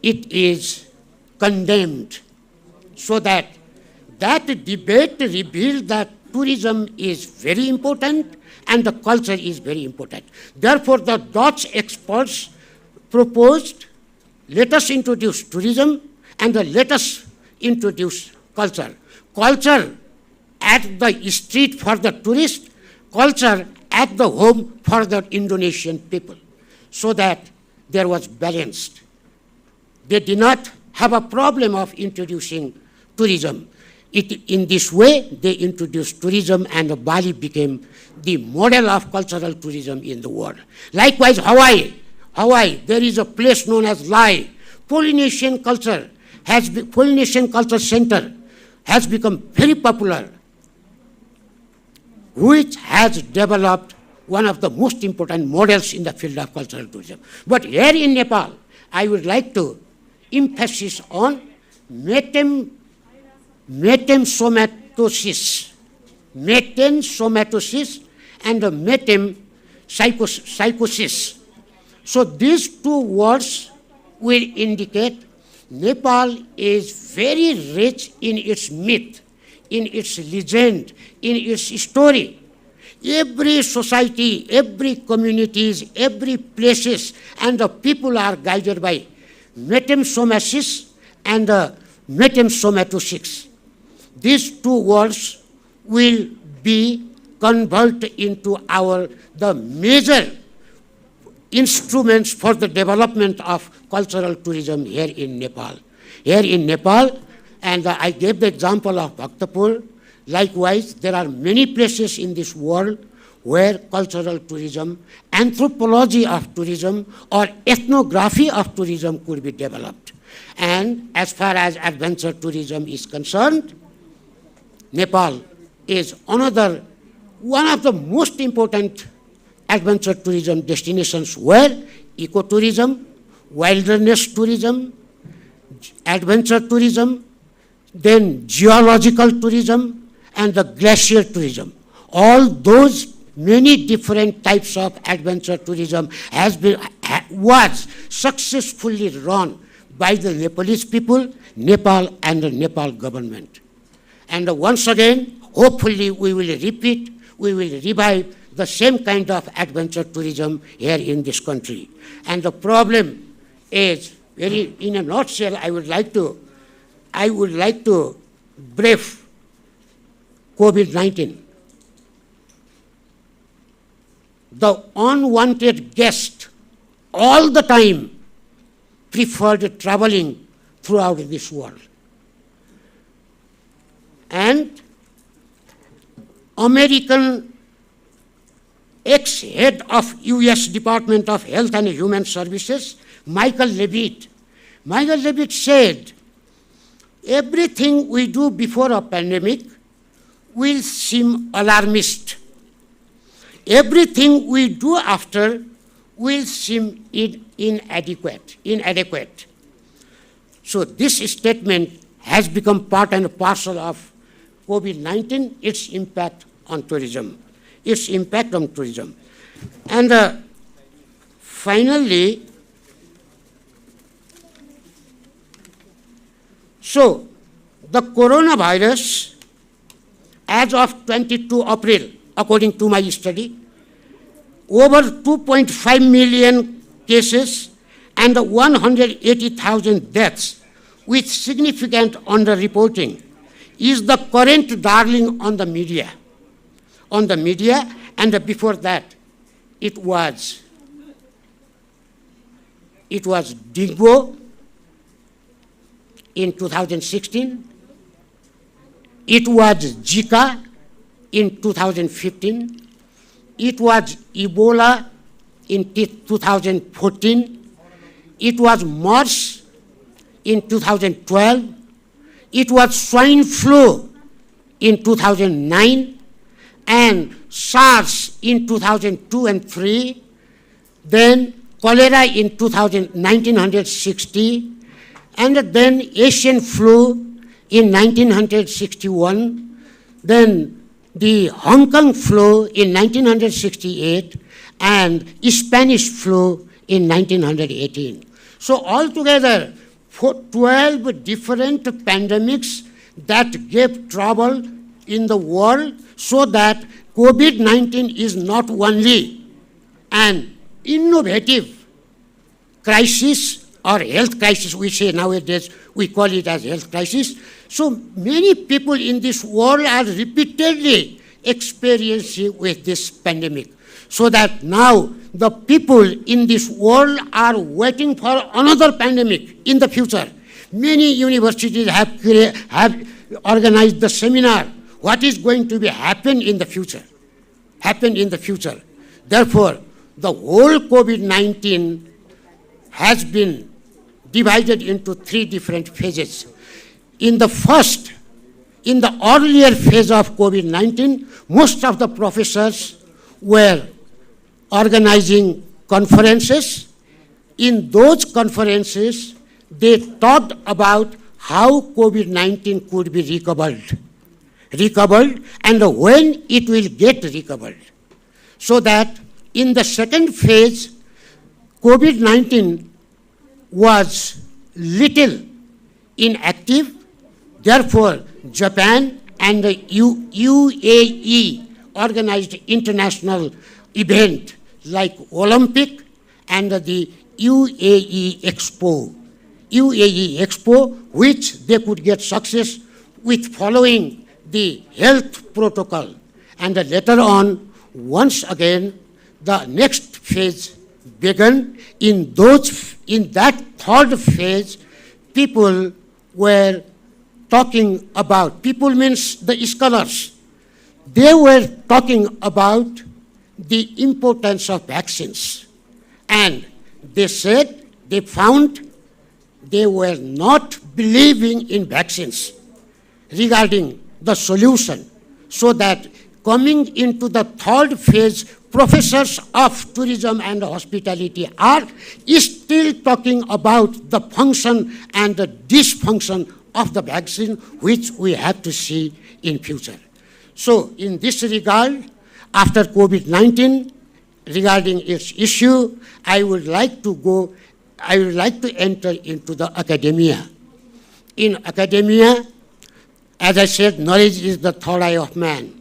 it is condemned. So that debate revealed that tourism is very important and the culture is very important. Therefore, the Dutch experts proposed, let us introduce tourism and let us introduce culture. Culture at the street for the tourist, culture at the home for the Indonesian people, so that there was balanced. They did not have a problem of introducing tourism. In this way, they introduced tourism and Bali became the model of cultural tourism in the world. Likewise, Hawaii, there is a place known as Lai. Polynesian Culture Center has become very popular, which has developed one of the most important models in the field of cultural tourism. But here in Nepal, I would like to emphasize on metempsomatosis and the metempsychosis. So these two words will indicate Nepal is very rich in its myth, in its legend, in its story. Every society, every communities, every places, and the people are guided by metempsychosis and metempsomatosis. These two words will be converted into the major instruments for the development of cultural tourism here in Nepal. And I gave the example of Bhaktapur. Likewise, there are many places in this world where cultural tourism, anthropology of tourism, or ethnography of tourism could be developed. And as far as adventure tourism is concerned, Nepal is another one of the most important adventure tourism destinations were ecotourism, wilderness tourism, adventure tourism, then geological tourism, and the glacier tourism. All those many different types of adventure tourism was successfully run by the Nepalese people, Nepal, and the Nepal government. And once again, hopefully we will revive the same kind of adventure tourism here in this country. And the problem is, in a nutshell, I would like to brief COVID-19. The unwanted guest all the time preferred traveling throughout this world. And American ex-head of US Department of Health and Human Services, Michael Levitt said, everything we do before a pandemic will seem alarmist. Everything we do after will seem inadequate. So this statement has become part and parcel of COVID-19, its impact on tourism. And finally, so the coronavirus, as of 22 April, according to my study, over 2.5 million cases and 180,000 deaths with significant underreporting is the current darling on the media. And before that, it was dengue in 2016. It was Zika in 2015. It was Ebola in 2014. It was MERS in 2012. It was swine flu in 2009, and SARS in 2002 and 3, then cholera in 1960, and then Asian flu in 1961, then the Hong Kong flu in 1968, and Spanish flu in 1918. So altogether, 12 different pandemics that gave trouble in the world, so that COVID-19 is not only an innovative crisis or health crisis, we say nowadays, we call it as health crisis. So many people in this world are repeatedly experiencing with this pandemic, so that now the people in this world are waiting for another pandemic in the future. Many universities have organized the seminar, what is going to happen in the future. Therefore, the whole COVID-19 has been divided into 3 different phases. In the earlier phase of COVID-19, most of the professors were organizing conferences. In those conferences, they talked about how COVID-19 could be recovered, and when it will get recovered. So that in the second phase, COVID-19 was little inactive. Therefore, Japan and the UAE organized international event like Olympic and the UAE Expo, which they could get success with following the health protocol. And later on, once again, the next phase began. In that third phase, people were talking about, people means the scholars, they were talking about the importance of vaccines. And they said, they found they were not believing in vaccines regarding the solution. so that coming into the third phase, professors of tourism and hospitality are still talking about the function and the dysfunction of the vaccine, which we have to see in future. So in this regard, after COVID-19, regarding its issue, I would like to enter into the academia. In academia, as I said, knowledge is the third eye of man.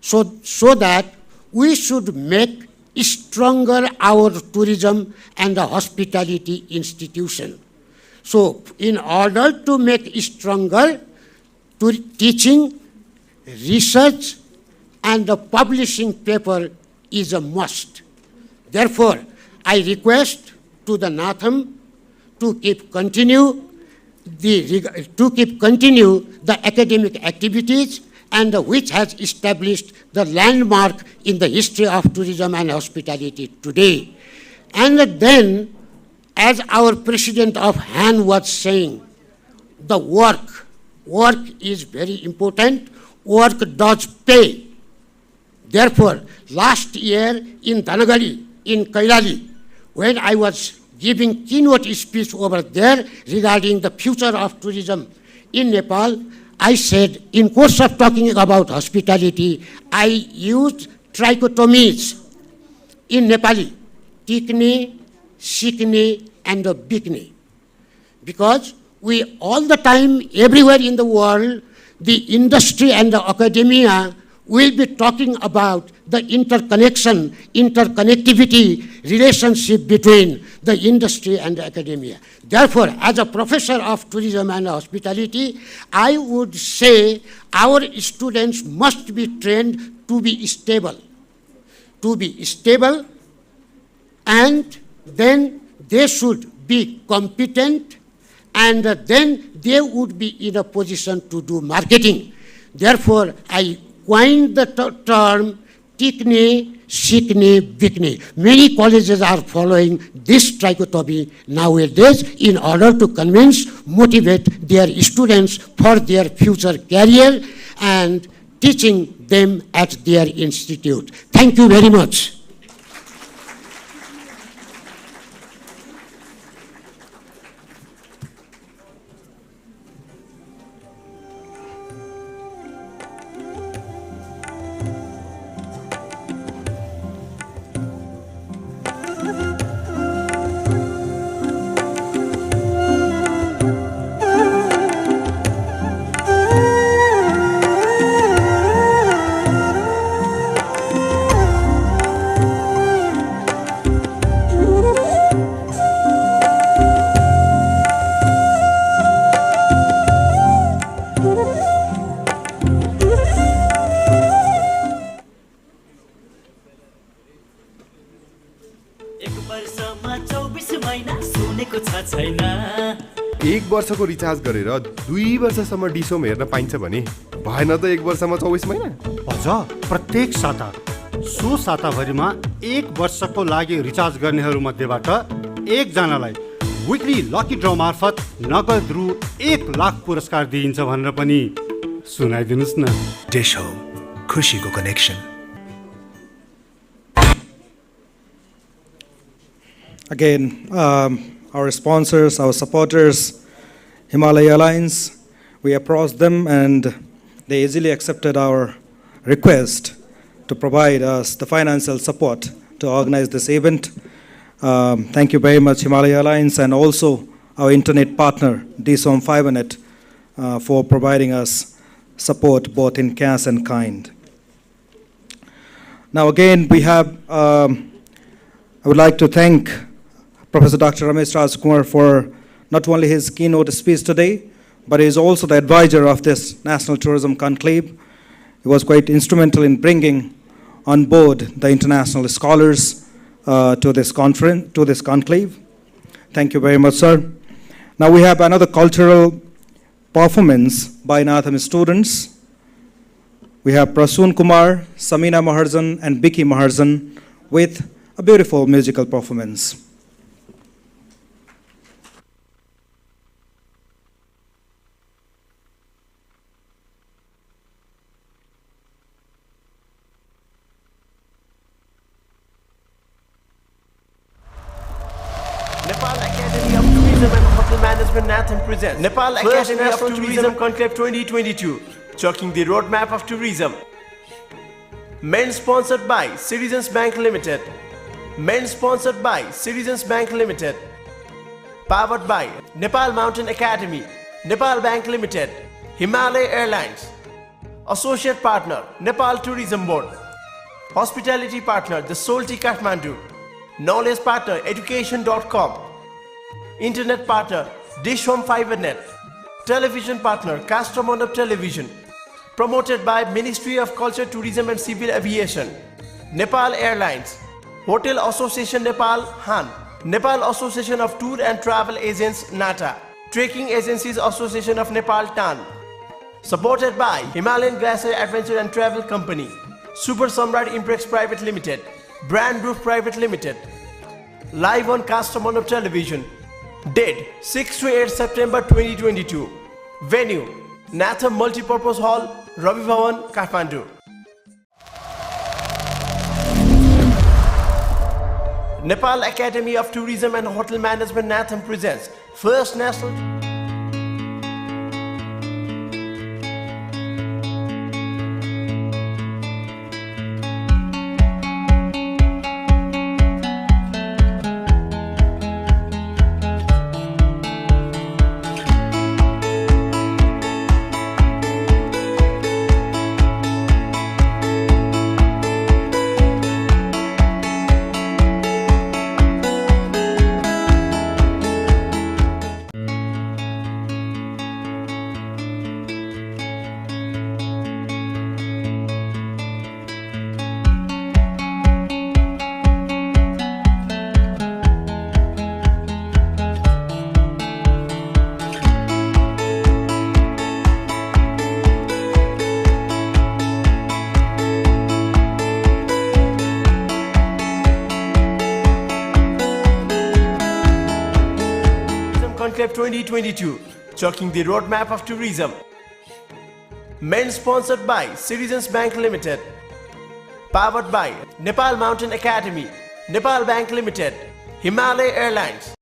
So that we should make stronger our tourism and the hospitality institution. So in order to make stronger, teaching, research, and the publishing paper is a must. Therefore, I request to the NATHM to continue the academic activities, and which has established the landmark in the history of tourism and hospitality today. And then, as our president of Han was saying, the work is very important. Work does pay. Therefore, last year in Danagali, in Kailali, when I was giving keynote speech over there regarding the future of tourism in Nepal, I said, in course of talking about hospitality, I used trichotomies in Nepali, tikne, sikne, and bikne. Because we all the time, everywhere in the world, the industry and the academia will be talking about the interconnectivity relationship between the industry and the academia. Therefore, as a professor of tourism and hospitality, I would say our students must be trained to be stable. And then they should be competent, and then they would be in a position to do marketing. Therefore, I coined the term tikne, sikne, bikne. Many colleges are following this trichotomy nowadays in order to motivate their students for their future career and teaching them at their institute. Thank you very much. एक वर्षको recharge गरेर 2 वर्षसम्म डिसोम हेर्न पाइन्छ भने भएन त 1 वर्षमा 24 महिना? अझ प्रत्येक साता सो साताभरिमा 1 वर्षको लागि रिचार्ज गर्नेहरू मध्येबाट एकजनालाई विकली लकी ड्र मार्फत नगद रु 1 लाख पुरस्कार दिइन्छ भनेर पनि सुनाइदिनुस् न। डिश होम, खुशीको connection. Again, our sponsors, our supporters, Himalaya Alliance, we approached them and they easily accepted our request to provide us the financial support to organize this event. Thank you very much, Himalaya Alliance, and also our internet partner, DSOM FiberNet, for providing us support both in cash and kind. Now again, I would like to thank Professor Dr. Ramesh Rajkumar for not only his keynote speech today, but he is also the advisor of this National Tourism Conclave. He was quite instrumental in bringing on board the international scholars to this conclave. Thank you very much, sir. Now we have another cultural performance by NATHM students. We have Prasoon Kumar, Samina Maharjan, and Biki Maharjan with a beautiful musical performance. Nepal Academy of Tourism and Hotel Management NATHM presents Nepal Academy of Tourism Conclave 2022, chalking the roadmap of tourism. Men sponsored by Citizens Bank Limited. Men sponsored by Citizens Bank Limited. Powered by Nepal Mountain Academy, Nepal Bank Limited, Himalaya Airlines. Associate partner, Nepal Tourism Board. Hospitality partner, The Solti Kathmandu. Knowledge partner, education.com. Internet partner, Dish Home FiberNet. Television partner, Castromonop Television. Promoted by Ministry of Culture, Tourism and Civil Aviation. Nepal Airlines. Hotel Association Nepal, Han. Nepal Association of Tour and Travel Agents, NATA. Trekking Agencies Association of Nepal, TAN. Supported by Himalayan Glacier Adventure and Travel Company. Super Samrat Imprex Private Limited. Brand Roof Private Limited. Live on Castromonop Television. Date 6 to 8 September 2022. Venue NATHM Multipurpose Hall, Ravi Bhavan, Kathmandu. Nepal Academy of Tourism and Hotel Management NATHM presents First National Conclave 2022, chalking the roadmap of tourism. Men sponsored by Citizens Bank Limited. Powered by Nepal Mountain Academy, Nepal Bank Limited, Himalaya Airlines.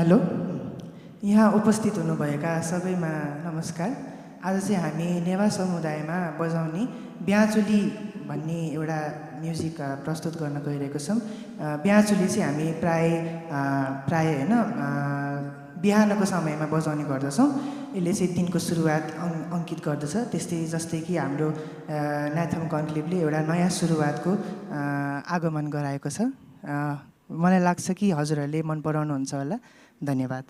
Hello, यहाँ उपस्थित हुनुभएका सबैमा नमस्कार। आज चाहिँ हामी नेवा समुदायमा बजाउने ब्याचुली भन्ने एउटा म्युजिक प्रस्तुत गर्न गइरहेको छौँ। ब्याचुली चाहिँ हामी प्राय हैन बिहानको समयमा बजाउने गर्दछौँ। यसले चाहिँ दिनको सुरुवात अङ्कित गर्दछ। जस्तै कि हाम्रो नाथम कन्क्लेभले एउटा नयाँ सुरुवातको आगमन गराएको छ। मलाई लाग्छ कि हजुरहरूले मन पराउनुहुन्छ होला। धन्यवाद।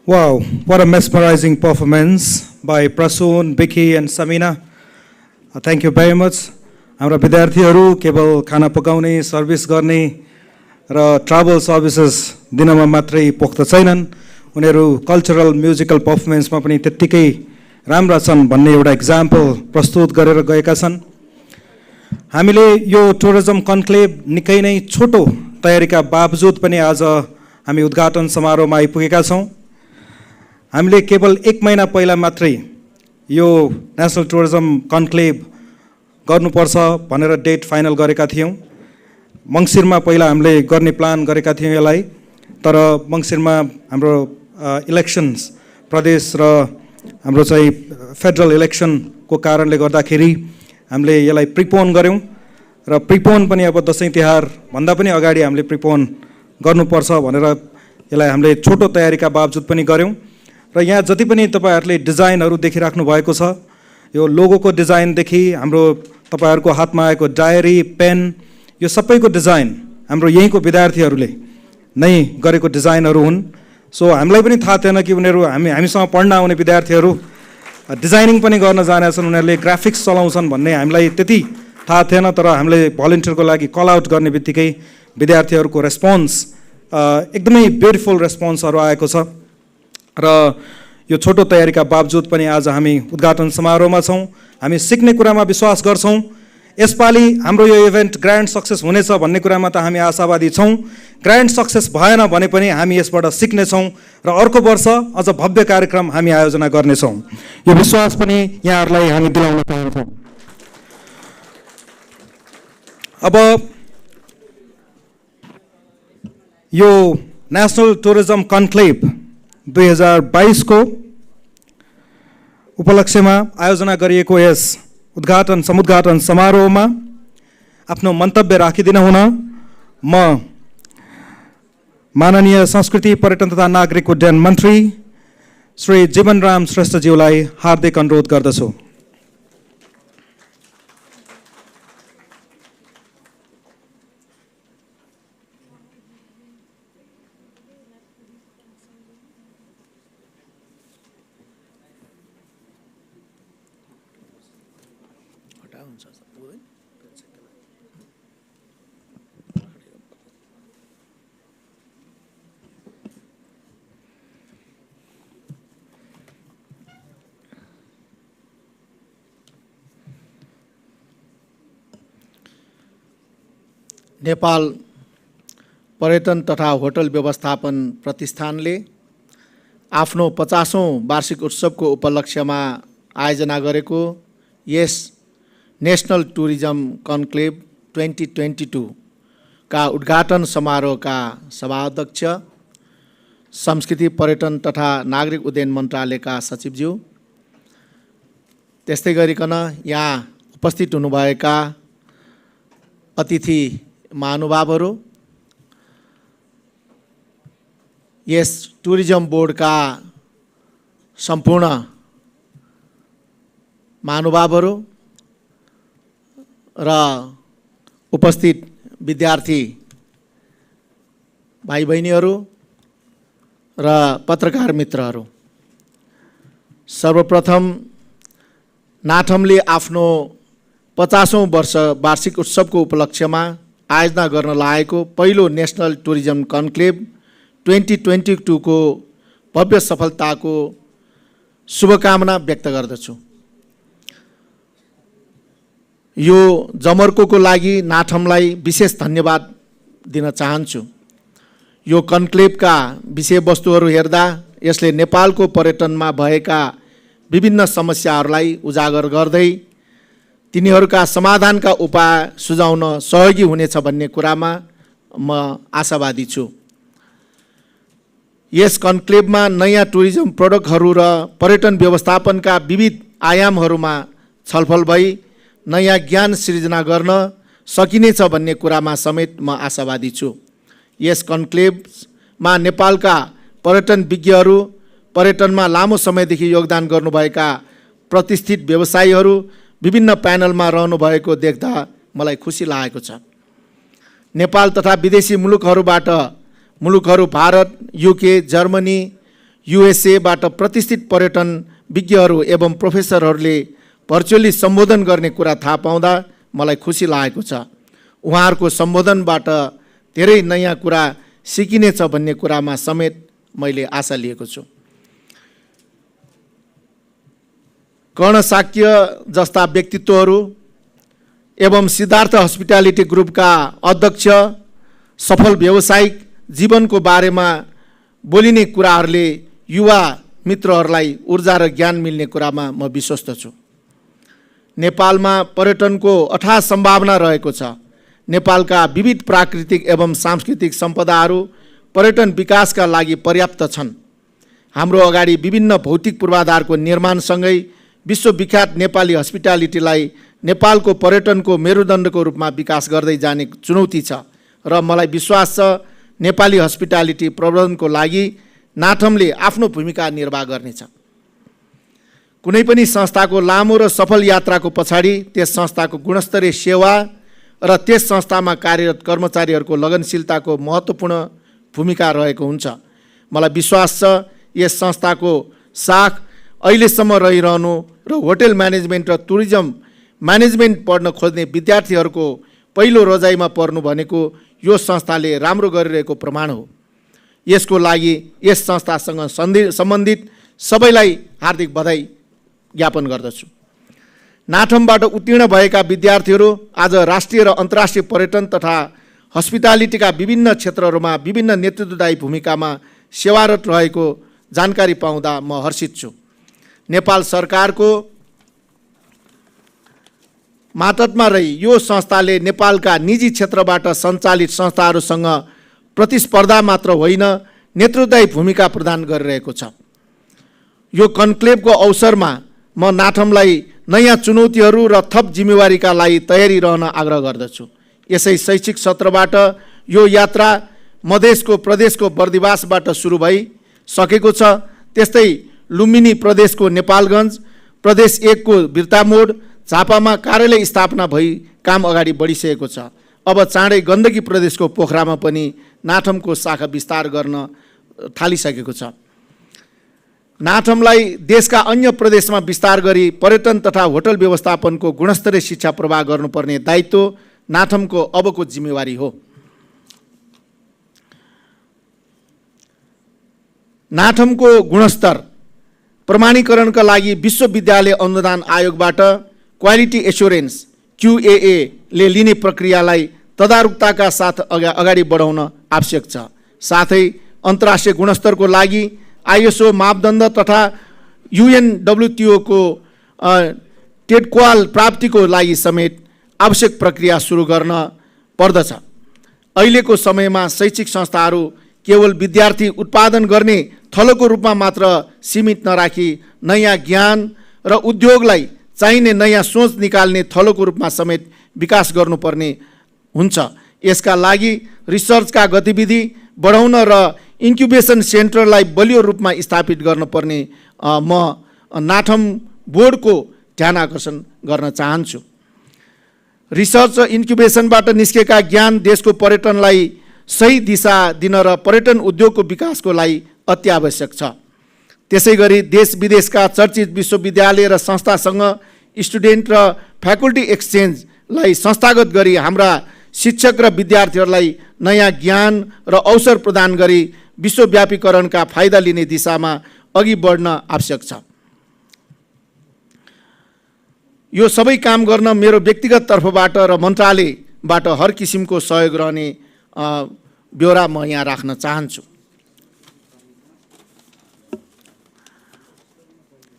Wow, what a mesmerizing performance by Prasoon, Vicky and Samina. Thank you very much. हाम्रा विद्यार्थीहरू केवल खाना पकाउने सर्भिस गर्ने र ट्राभल सर्भिसेस दिनमा मात्रै पोख्त छैनन्, उनीहरू कल्चरल म्युजिकल पर्फर्मेन्समा पनि त्यत्तिकै राम्रा छन् भन्ने एउटा एक्जाम्पल प्रस्तुत गरेर गएका छन्। हामीले यो टुरिज्म कन्क्लेभ निकै नै छोटो तयारीका बावजुद पनि आज हामी उद्घाटन समारोहमा आइपुगेका छौँ। हामीले केवल 1 महिना पहिला मात्रै यो नेसनल टुरिज्म कन्क्लेभ गर्नुपर्छ भनेर डेट फाइनल गरेका थियौँ। मङ्सिरमा पहिला हामीले गर्ने प्लान गरेका थियौँ यसलाई, तर मङ्सिरमा हाम्रो इलेक्सन्स प्रदेश र हाम्रो चाहिँ फेडरल इलेक्सनको कारणले गर्दाखेरि हामीले यसलाई प्रिपोन गऱ्यौँ र प्रिपोन पनि अब दसैँ तिहार भन्दा पनि अगाडि हामीले प्रिपोन गर्नुपर्छ भनेर यसलाई हामीले छोटो तयारीका बावजुद पनि गऱ्यौँ। र यहाँ जति पनि तपाईहरूले डिजाइनहरू देखिराख्नु भएको छ, यो लोगोको डिजाइनदेखि हाम्रो तपाईहरूको हातमा आएको डायरी, पेन, यो सबैको डिजाइन हाम्रो यहीँको विद्यार्थीहरूले नै गरेको डिजाइनहरू हुन्। सो हामीलाई पनि थाहा थिएन कि उनीहरू हामीसँग पढ्न आउने विद्यार्थीहरू डिजाइनिङ पनि गर्न जानेछन्, उनीहरूले ग्राफिक्स चलाउँछन् भन्ने हामीलाई त्यति थाहा थिएन। तर हामीले भलिन्टियरको लागि कल आउट गर्ने बित्तिकै विद्यार्थीहरूको रेस्पोन्स एकदमै ब्युटिफुल रेस्पोन्सहरू आएको छ र यो छोटो तयारीका बावजुद पनि आज हामी उद्घाटन समारोहमा छौँ। हामी सिक्ने कुरामा विश्वास गर्छौँ। यसपालि हाम्रो यो इभेन्ट ग्रान्ड सक्सेस हुनेछ भन्ने कुरामा त हामी आशावादी छौँ। ग्रान्ड सक्सेस भएन भने पनि हामी यसबाट सिक्नेछौँ र अर्को वर्ष अझ भव्य कार्यक्रम हामी आयोजना गर्नेछौँ। यो विश्वास पनि यहाँहरूलाई हामी दिलाउन चाहन्छौँ। अब यो नेसनल टुरिज्म कन्क्लेभ 2022 को उपलक्ष्यमा आयोजना गरिएको यस समुद्घाटन समारोहमा आफ्नो मन्तव्य राखिदिन हुन म माननीय संस्कृति पर्यटन तथा नागरिक उड्डयन मन्त्री श्री जीवनराम श्रेष्ठज्यूलाई हार्दिक अनुरोध गर्दछु। नेपाल पर्यटन तथा होटल व्यवस्थापन प्रतिष्ठानले आफ्नो 50औं वार्षिक उत्सवको उपलक्ष्यमा आयोजना गरेको यस नेशनल टुरिज्म कन्क्लेभ 2022 का उद्घाटन समारोहका सभाध्यक्ष संस्कृति पर्यटन तथा नागरिक उड्डयन मन्त्रालयका सचिवज्यू, त्यस्तै गरिकन यहाँ उपस्थित हुनुभएका अतिथि महानुभावहरू, यस टुरिज्म बोर्डका सम्पूर्ण महानुभावहरू र उपस्थित विद्यार्थी भाइ बहिनीहरू र पत्रकार मित्रहरू, सर्वप्रथम नाठमले आफ्नो 50औं वर्ष वार्षिक उत्सवको उपलक्ष्यमा आयोजना गर्न लागेको पहिलो नेसनल टुरिज्म कन्क्लेभ 2022 को भव्य सफलताको शुभकामना व्यक्त गर्दछु। यो जमर्कोको लागि नाठमलाई विशेष धन्यवाद दिन चाहन्छु। यो कन्क्लेभका विषयवस्तुहरू हेर्दा यसले नेपालको पर्यटनमा भएका विभिन्न समस्याहरूलाई उजागर गर्दै तिनीहरूका समाधानका उपाय सुझाउन सहयोगी हुनेछ भन्ने कुरामा म आशावादी छु। यस कन्क्लेभमा नयाँ टुरिज्म प्रोडक्टहरू र पर्यटन व्यवस्थापनका विविध आयामहरूमा छलफल भई नयाँ ज्ञान सृजना गर्न सकिनेछ भन्ने कुरामा समेत म आशावादी छु। यस कन्क्लेभमा नेपालका पर्यटन विज्ञहरू, पर्यटनमा लामो समयदेखि योगदान गर्नुभएका प्रतिष्ठित व्यवसायीहरू विभिन्न प्यानलमा रहनुभएको देख्दा मलाई खुसी लागेको छ। नेपाल तथा विदेशी मुलुकहरू भारत, युके, जर्मनी, युएसएबाट प्रतिष्ठित पर्यटन विज्ञहरू एवं प्रोफेसरहरूले भर्चुअली सम्बोधन गर्ने कुरा थाहा पाउँदा मलाई खुसी लागेको छ। उहाँहरूको सम्बोधनबाट धेरै नयाँ कुरा सिकिनेछ भन्ने कुरामा समेत मैले आशा लिएको छु। कर्ण साक्य जस्ता व्यक्तित्वहरू एवं सिद्धार्थ हस्पिटालिटी ग्रुपका अध्यक्ष सफल व्यावसायिक जीवनको बारेमा बोलिने कुराहरूले युवा मित्रहरूलाई ऊर्जा र ज्ञान मिल्ने कुरामा म विश्वस्त छु। नेपालमा पर्यटनको अथाह सम्भावना रहेको छ। नेपालका विविध प्राकृतिक एवं सांस्कृतिक सम्पदाहरू पर्यटन विकासका लागि पर्याप्त छन्। हाम्रो अगाडि विभिन्न भौतिक पूर्वाधारको निर्माणसँगै विश्वविख्यात नेपाली हस्पिटालिटीलाई नेपालको पर्यटनको मेरुदण्डको रूपमा विकास गर्दै जाने चुनौती छ र मलाई विश्वास छ नेपाली हस्पिटालिटी प्रबन्धनको लागि नाठमले आफ्नो भूमिका निर्वाह गर्नेछ। कुनै पनि संस्थाको लामो र सफल यात्राको पछाडि त्यस संस्थाको गुणस्तरीय सेवा र त्यस संस्थामा कार्यरत कर्मचारीहरूको लगनशीलताको महत्त्वपूर्ण भूमिका रहेको हुन्छ। मलाई विश्वास छ यस संस्थाको साख अहिलेसम्म रहिरहनु र होटल म्यानेजमेन्ट र टुरिज्म म्यानेजमेन्ट पढ्न खोज्ने विद्यार्थीहरूको पहिलो रोजाइमा पर्नु भनेको यो संस्थाले राम्रो गरिरहेको प्रमाण हो। यसको लागि यस संस्थासँग सम्बन्धित सबैलाई हार्दिक बधाई ज्ञापन गर्दछु। नाठमबाट उत्तीर्ण भएका विद्यार्थीहरू आज राष्ट्रिय र अन्तर्राष्ट्रिय पर्यटन तथा हस्पिटालिटीका विभिन्न क्षेत्रहरूमा विभिन्न नेतृत्वदायी भूमिकामा सेवारत रहेको जानकारी पाउँदा म हर्षित छु। नेपाल सरकारको मातहतमा रही यो संस्थाले नेपालका निजी क्षेत्रबाट सञ्चालित संस्थाहरूसँग प्रतिस्पर्धा मात्र होइन, नेतृत्वदायी भूमिका प्रदान गरिरहेको छ। यो कन्क्लेभको अवसरमा म नाठमलाई नयाँ चुनौतीहरू र थप जिम्मेवारीका लागि तयारी रहन आग्रह गर्दछु। यसै शैक्षिक सत्रबाट यो यात्रा मधेसको प्रदेशको बर्दिवासबाट सुरु भई सकेको छ। त्यस्तै लुम्बिनी प्रदेशको नेपालगञ्ज, प्रदेश 1 को बिर्तामोड, झापामा कार्यालय स्थापना भई काम अगाडि बढिसकेको छ। अब चाँडै गण्डकी प्रदेशको पोखरामा पनि नाठमको शाखा विस्तार गर्न थालिसकेको छ। नाठमलाई देशका अन्य प्रदेशमा विस्तार गरी पर्यटन तथा होटल व्यवस्थापनको गुणस्तरीय शिक्षा प्रवाह गर्नुपर्ने दायित्व नाठमको अबको जिम्मेवारी हो। नाठमको गुणस्तर प्रमाणीकरणका लागि विश्वविद्यालय अनुदान आयोगबाट क्वालिटी एस्योरेन्स QAA ले लिने प्रक्रियालाई तदारुकताका साथ अगाडि बढाउन आवश्यक छ। साथै अन्तर्राष्ट्रिय गुणस्तरको लागि ISO मापदण्ड तथा UNWTO को टेडक्वाल प्राप्तिको लागि समेत आवश्यक प्रक्रिया सुरु गर्न पर्दछ। अहिलेको समयमा शैक्षिक संस्थाहरू केवल विद्यार्थी उत्पादन गर्ने थलोको रूपमा मात्र सीमित नराखी नयाँ ज्ञान र उद्योगलाई चाहिने नयाँ सोच निकाल्ने थलोको रूपमा समेत विकास गर्नुपर्ने हुन्छ। यसका लागि रिसर्चका गतिविधि बढाउन र इन्क्युबेसन सेन्टरलाई बलियो रूपमा स्थापित गर्नुपर्ने म नाठम बोर्डको ध्यान आकर्षण गर्न चाहन्छु। रिसर्च र इन्क्युबेसनबाट निस्केका ज्ञान देशको पर्यटनलाई सही दिशा दिन र पर्यटन उद्योगको विकासको लागि अति आवश्यक छ। त्यसै गरी देश विदेशका चर्चित विश्वविद्यालय र संस्थासँग स्टुडेन्ट र फ्याकल्टी एक्सचेन्जलाई संस्थागत गरी हाम्रा शिक्षक र विद्यार्थीहरूलाई नयाँ ज्ञान र अवसर प्रदान गरी विश्वव्यापीकरणका फाइदा लिने दिशामा अघि बढ्न आवश्यक छ। यो सबै काम गर्न मेरो व्यक्तिगत तर्फबाट र मन्त्रालयबाट हर किसिमको सहयोग रहने ब्यौरा म यहाँ राख्न चाहन्छु।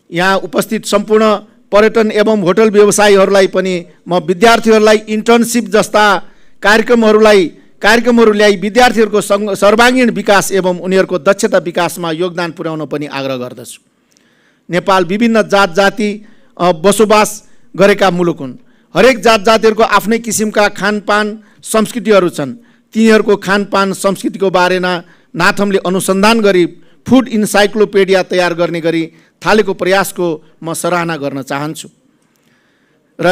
यहाँ उपस्थित सम्पूर्ण पर्यटन एवं होटल व्यवसायीहरूलाई पनि म विद्यार्थीहरूलाई इन्टर्नसिप जस्ता कार्यक्रमहरू ल्याई विद्यार्थीहरूको सर्वाङ्गीण विकास एवं उनीहरूको दक्षता विकासमा योगदान पुर्याउन पनि आग्रह गर्दछु। नेपाल विभिन्न जात जाति बसोबास गरेका मुलुक हुन्। हरेक जात जातिहरूको आफ्नै किसिमका खानपान संस्कृतिहरू छन्। तिनीहरूको खानपान संस्कृतिको बारेमा नाथमले अनुसन्धान गरी फुड इन्साइक्लोपिडिया तयार गर्ने गरी थालेको प्रयासको म सराहना गर्न चाहन्छु र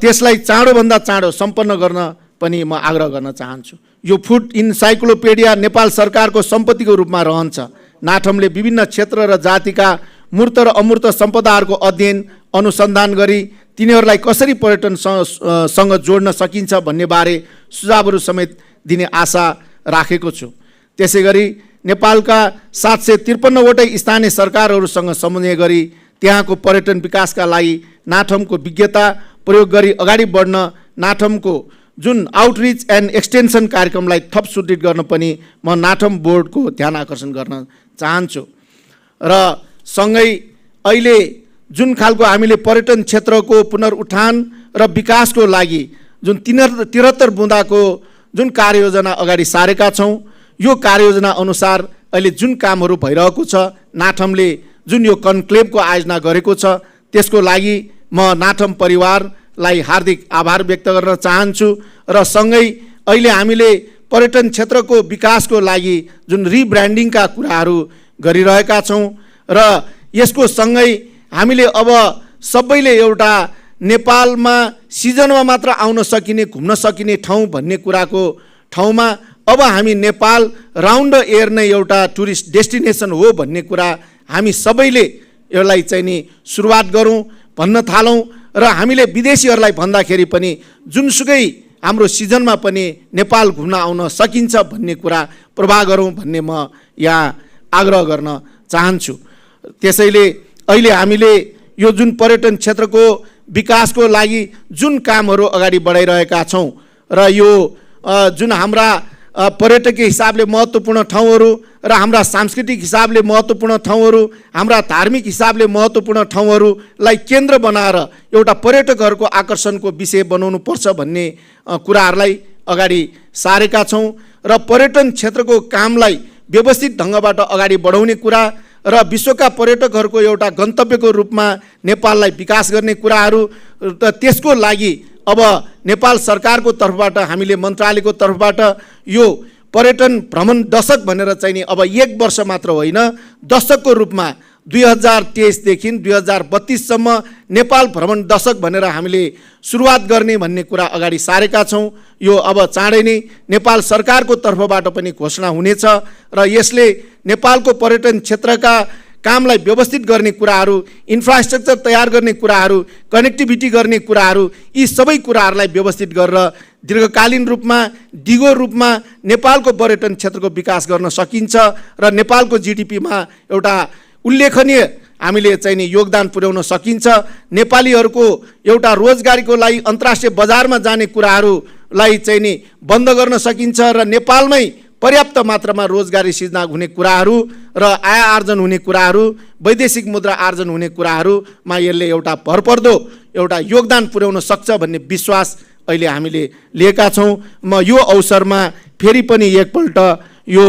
त्यसलाई चाँडोभन्दा चाँडो सम्पन्न गर्न पनि म आग्रह गर्न चाहन्छु। यो फुड इन्साइक्लोपिडिया नेपाल सरकारको सम्पत्तिको रूपमा रहन्छ। नाथमले विभिन्न क्षेत्र र जातिका मूर्त र अमूर्त सम्पदाहरूको अध्ययन अनुसन्धान गरी तिनीहरूलाई कसरी पर्यटनसँग जोड्न सकिन्छ भन्ने बारे सुझावहरू समेत दिने आशा राखेको छु। त्यसै गरी नेपालका 753वटै स्थानीय सरकारहरूसँग समन्वय गरी त्यहाँको पर्यटन विकासका लागि नाथमको विज्ञता प्रयोग गरी अगाडि बढ्न नाथमको जुन आउटरिच एन्ड एक्सटेन्सन कार्यक्रमलाई थप सुदृढ गर्न पनि म नाथम बोर्डको ध्यान आकर्षण गर्न चाहन्छु। र सँगै अहिले जुन खालको हामीले पर्यटन क्षेत्रको पुनरुत्थान र विकासको लागि जुन 73 बुँदाको जुन कार्ययोजना अगाडि सारेका छौँ, यो कार्ययोजना अनुसार अहिले जुन कामहरू भइरहेको छ, नाथमले जुन यो कन्क्लेभको आयोजना गरेको छ, त्यसको लागि म नाथम परिवारलाई हार्दिक आभार व्यक्त गर्न चाहन्छु। र सँगै अहिले हामीले पर्यटन क्षेत्रको विकासको लागि जुन रिब्रान्डिङका कुराहरू गरिरहेका छौँ र यसको सँगै हामीले अब सबैले एउटा नेपालमा सिजनमा मात्र आउन सकिने घुम्न सकिने ठाउँ भन्ने कुराको ठाउँमा अब हामी नेपाल राउन्ड द एयर नै एउटा टुरिस्ट डेस्टिनेसन हो भन्ने कुरा हामी सबैले यसलाई चाहिँ नि सुरुवात गरौँ भन्न थालौँ र हामीले विदेशीहरूलाई भन्दाखेरि पनि जुनसुकै हाम्रो सिजनमा पनि नेपाल घुम्न आउन सकिन्छ भन्ने कुरा प्रवाह गरौँ भन्ने म यहाँ आग्रह गर्न चाहन्छु। त्यसैले अहिले हामीले यो जुन पर्यटन क्षेत्रको विकासको लागि जुन कामहरू अगाडि बढाइरहेका छौँ र यो जुन हाम्रा पर्यटकीय हिसाबले महत्त्वपूर्ण ठाउँहरू र हाम्रा सांस्कृतिक हिसाबले महत्त्वपूर्ण ठाउँहरू, हाम्रा धार्मिक हिसाबले महत्त्वपूर्ण ठाउँहरूलाई केन्द्र बनाएर एउटा पर्यटकहरूको आकर्षणको विषय बनाउनुपर्छ भन्ने कुराहरूलाई अगाडि सारेका छौँ र पर्यटन क्षेत्रको कामलाई व्यवस्थित ढङ्गबाट अगाडि बढाउने कुरा र विश्वका पर्यटकहरूको एउटा गन्तव्यको रूपमा नेपाललाई विकास गर्ने कुराहरू र त्यसको लागि अब नेपाल सरकारको तर्फबाट हामीले मन्त्रालयको तर्फबाट यो पर्यटन भ्रमण दशक भनेर चाहिँ नि अब 1 वर्ष मात्र होइन, दशकको रूपमा 2023 देखि 2032 सम्म नेपाल भ्रमण दशक भनेर हामीले सुरुवात गर्ने भन्ने कुरा अगाडि सारेका छौँ। यो अब चाँडै नै नेपाल सरकारको तर्फबाट पनि घोषणा हुनेछ र यसले नेपालको पर्यटन क्षेत्रका कामलाई व्यवस्थित गर्ने कुराहरू, इन्फ्रास्ट्रक्चर तयार गर्ने कुराहरू, कनेक्टिभिटी गर्ने कुराहरू, यी सबै कुराहरूलाई व्यवस्थित गरेर दीर्घकालीन रूपमा दिगो रूपमा नेपालको पर्यटन क्षेत्रको विकास गर्न सकिन्छ र नेपालको जिडिपीमा एउटा उल्लेखनीय हामीले चाहिँ नि योगदान पुर्याउन सकिन्छ। नेपालीहरूको एउटा रोजगारीको लागि अन्तर्राष्ट्रिय बजारमा जाने कुराहरूलाई चाहिँ नि बन्द गर्न सकिन्छ र नेपालमै पर्याप्त मात्रामा रोजगारी सिर्जना हुने कुराहरू र आय आर्जन हुने कुराहरू, वैदेशिक मुद्रा आर्जन हुने कुराहरूमा यसले एउटा भरपर्दो एउटा योगदान पुर्याउन सक्छ भन्ने विश्वास अहिले हामीले लिएका छौँ। म यो अवसरमा फेरि पनि एकपल्ट यो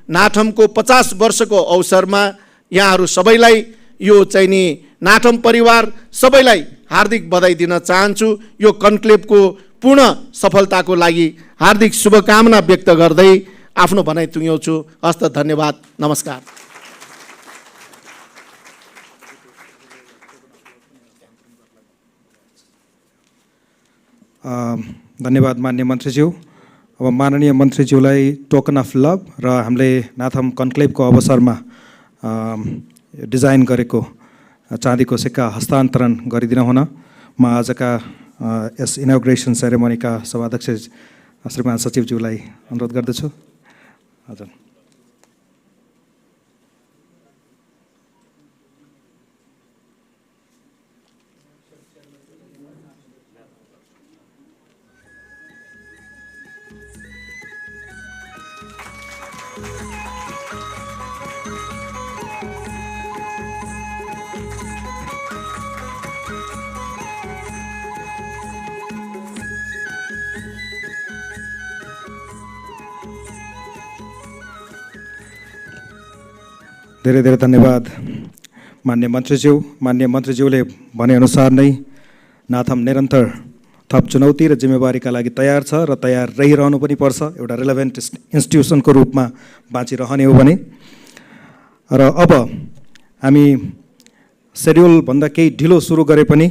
नाथमको 50 वर्षको अवसरमा यहाँहरू सबैलाई यो चाहिँ नि नाथम परिवार सबैलाई हार्दिक बधाई दिन चाहन्छु। यो कन्क्लेभको पूर्ण सफलताको लागि हार्दिक शुभकामना व्यक्त गर्दै आफ्नो भनाइ टुङ्ग्याउँछु। हस्त, धन्यवाद, नमस्कार। धन्यवाद माननीय मन्त्रीज्यू। अब माननीय मन्त्रीज्यूलाई टोकन अफ लभ र हामीले नाथम कन्क्लेभको अवसरमा डिजाइन गरेको चाँदीको सिक्का हस्तान्तरण गरिदिन हुन म आजका यस इनोग्रेसन सेरेमनीका सभाध्यक्ष श्रीमान सचिवज्यूलाई अनुरोध गर्दछु। हजुर। धेरै धेरै धन्यवाद माननीय मन्त्रीज्यू। माननीय मन्त्रीज्यूले भनेअनुसार नै नाथम निरन्तर थप चुनौती र जिम्मेवारीका लागि तयार छ र तयार रहिरहनु पनि पर्छ एउटा रिलेभेन्ट इन्स्टिट्युसनको रूपमा बाँचिरहने हो भने। र अब हामी सेड्युलभन्दा केही ढिलो सुरु गरे पनि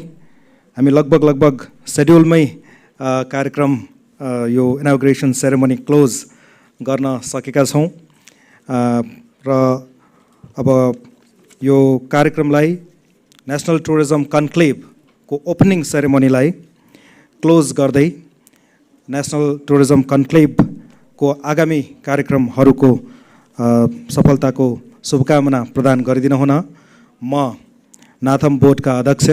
हामी लगभग सेड्युलमै कार्यक्रम यो इनोग्रेसन सेरेमनी क्लोज गर्न सकेका छौँ। र अब यो कार्यक्रमलाई नेसनल टुरिज्म कन्क्लेभको ओपनिङ सेरेमनीलाई क्लोज गर्दै नेसनल टुरिज्म कन्क्लेभको आगामी कार्यक्रमहरूको सफलताको शुभकामना प्रदान गरिदिन हुन म नाथम बोर्डका अध्यक्ष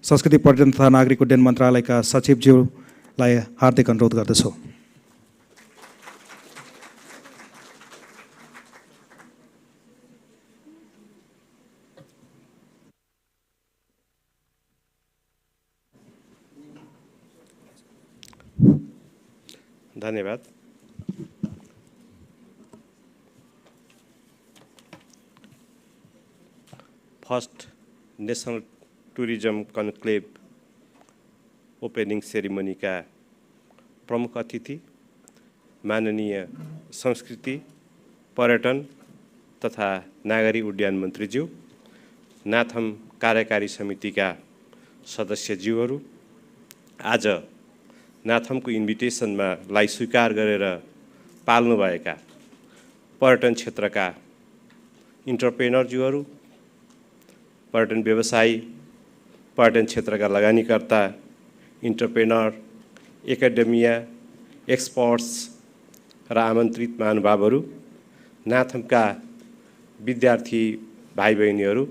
संस्कृति पर्यटन तथा नागरिक उड्डयन मन्त्रालयका सचिवज्यूलाई हार्दिक अनुरोध गर्दछु। धन्यवाद। First national tourism conclave opening सेरेमनीका प्रमुख अतिथि माननीय संस्कृति पर्यटन तथा नागरिक उड्डयन मन्त्रीज्यू, नाथम कार्यकारी समितिका सदस्यज्यूहरू, आज नाथमको इन्भिटेसनमा लाई स्वीकार गरेर पाल्नुभएका पर्यटन क्षेत्रका इन्टरप्रेनरज्यूहरू, पर्यटन व्यवसायी, पर्यटन क्षेत्रका लगानीकर्ता, इन्टरप्रेनर, एकाडेमिया, एक्सपर्ट्स र आमन्त्रित महानुभावहरू, नाथमका विद्यार्थी भाइ बहिनीहरू,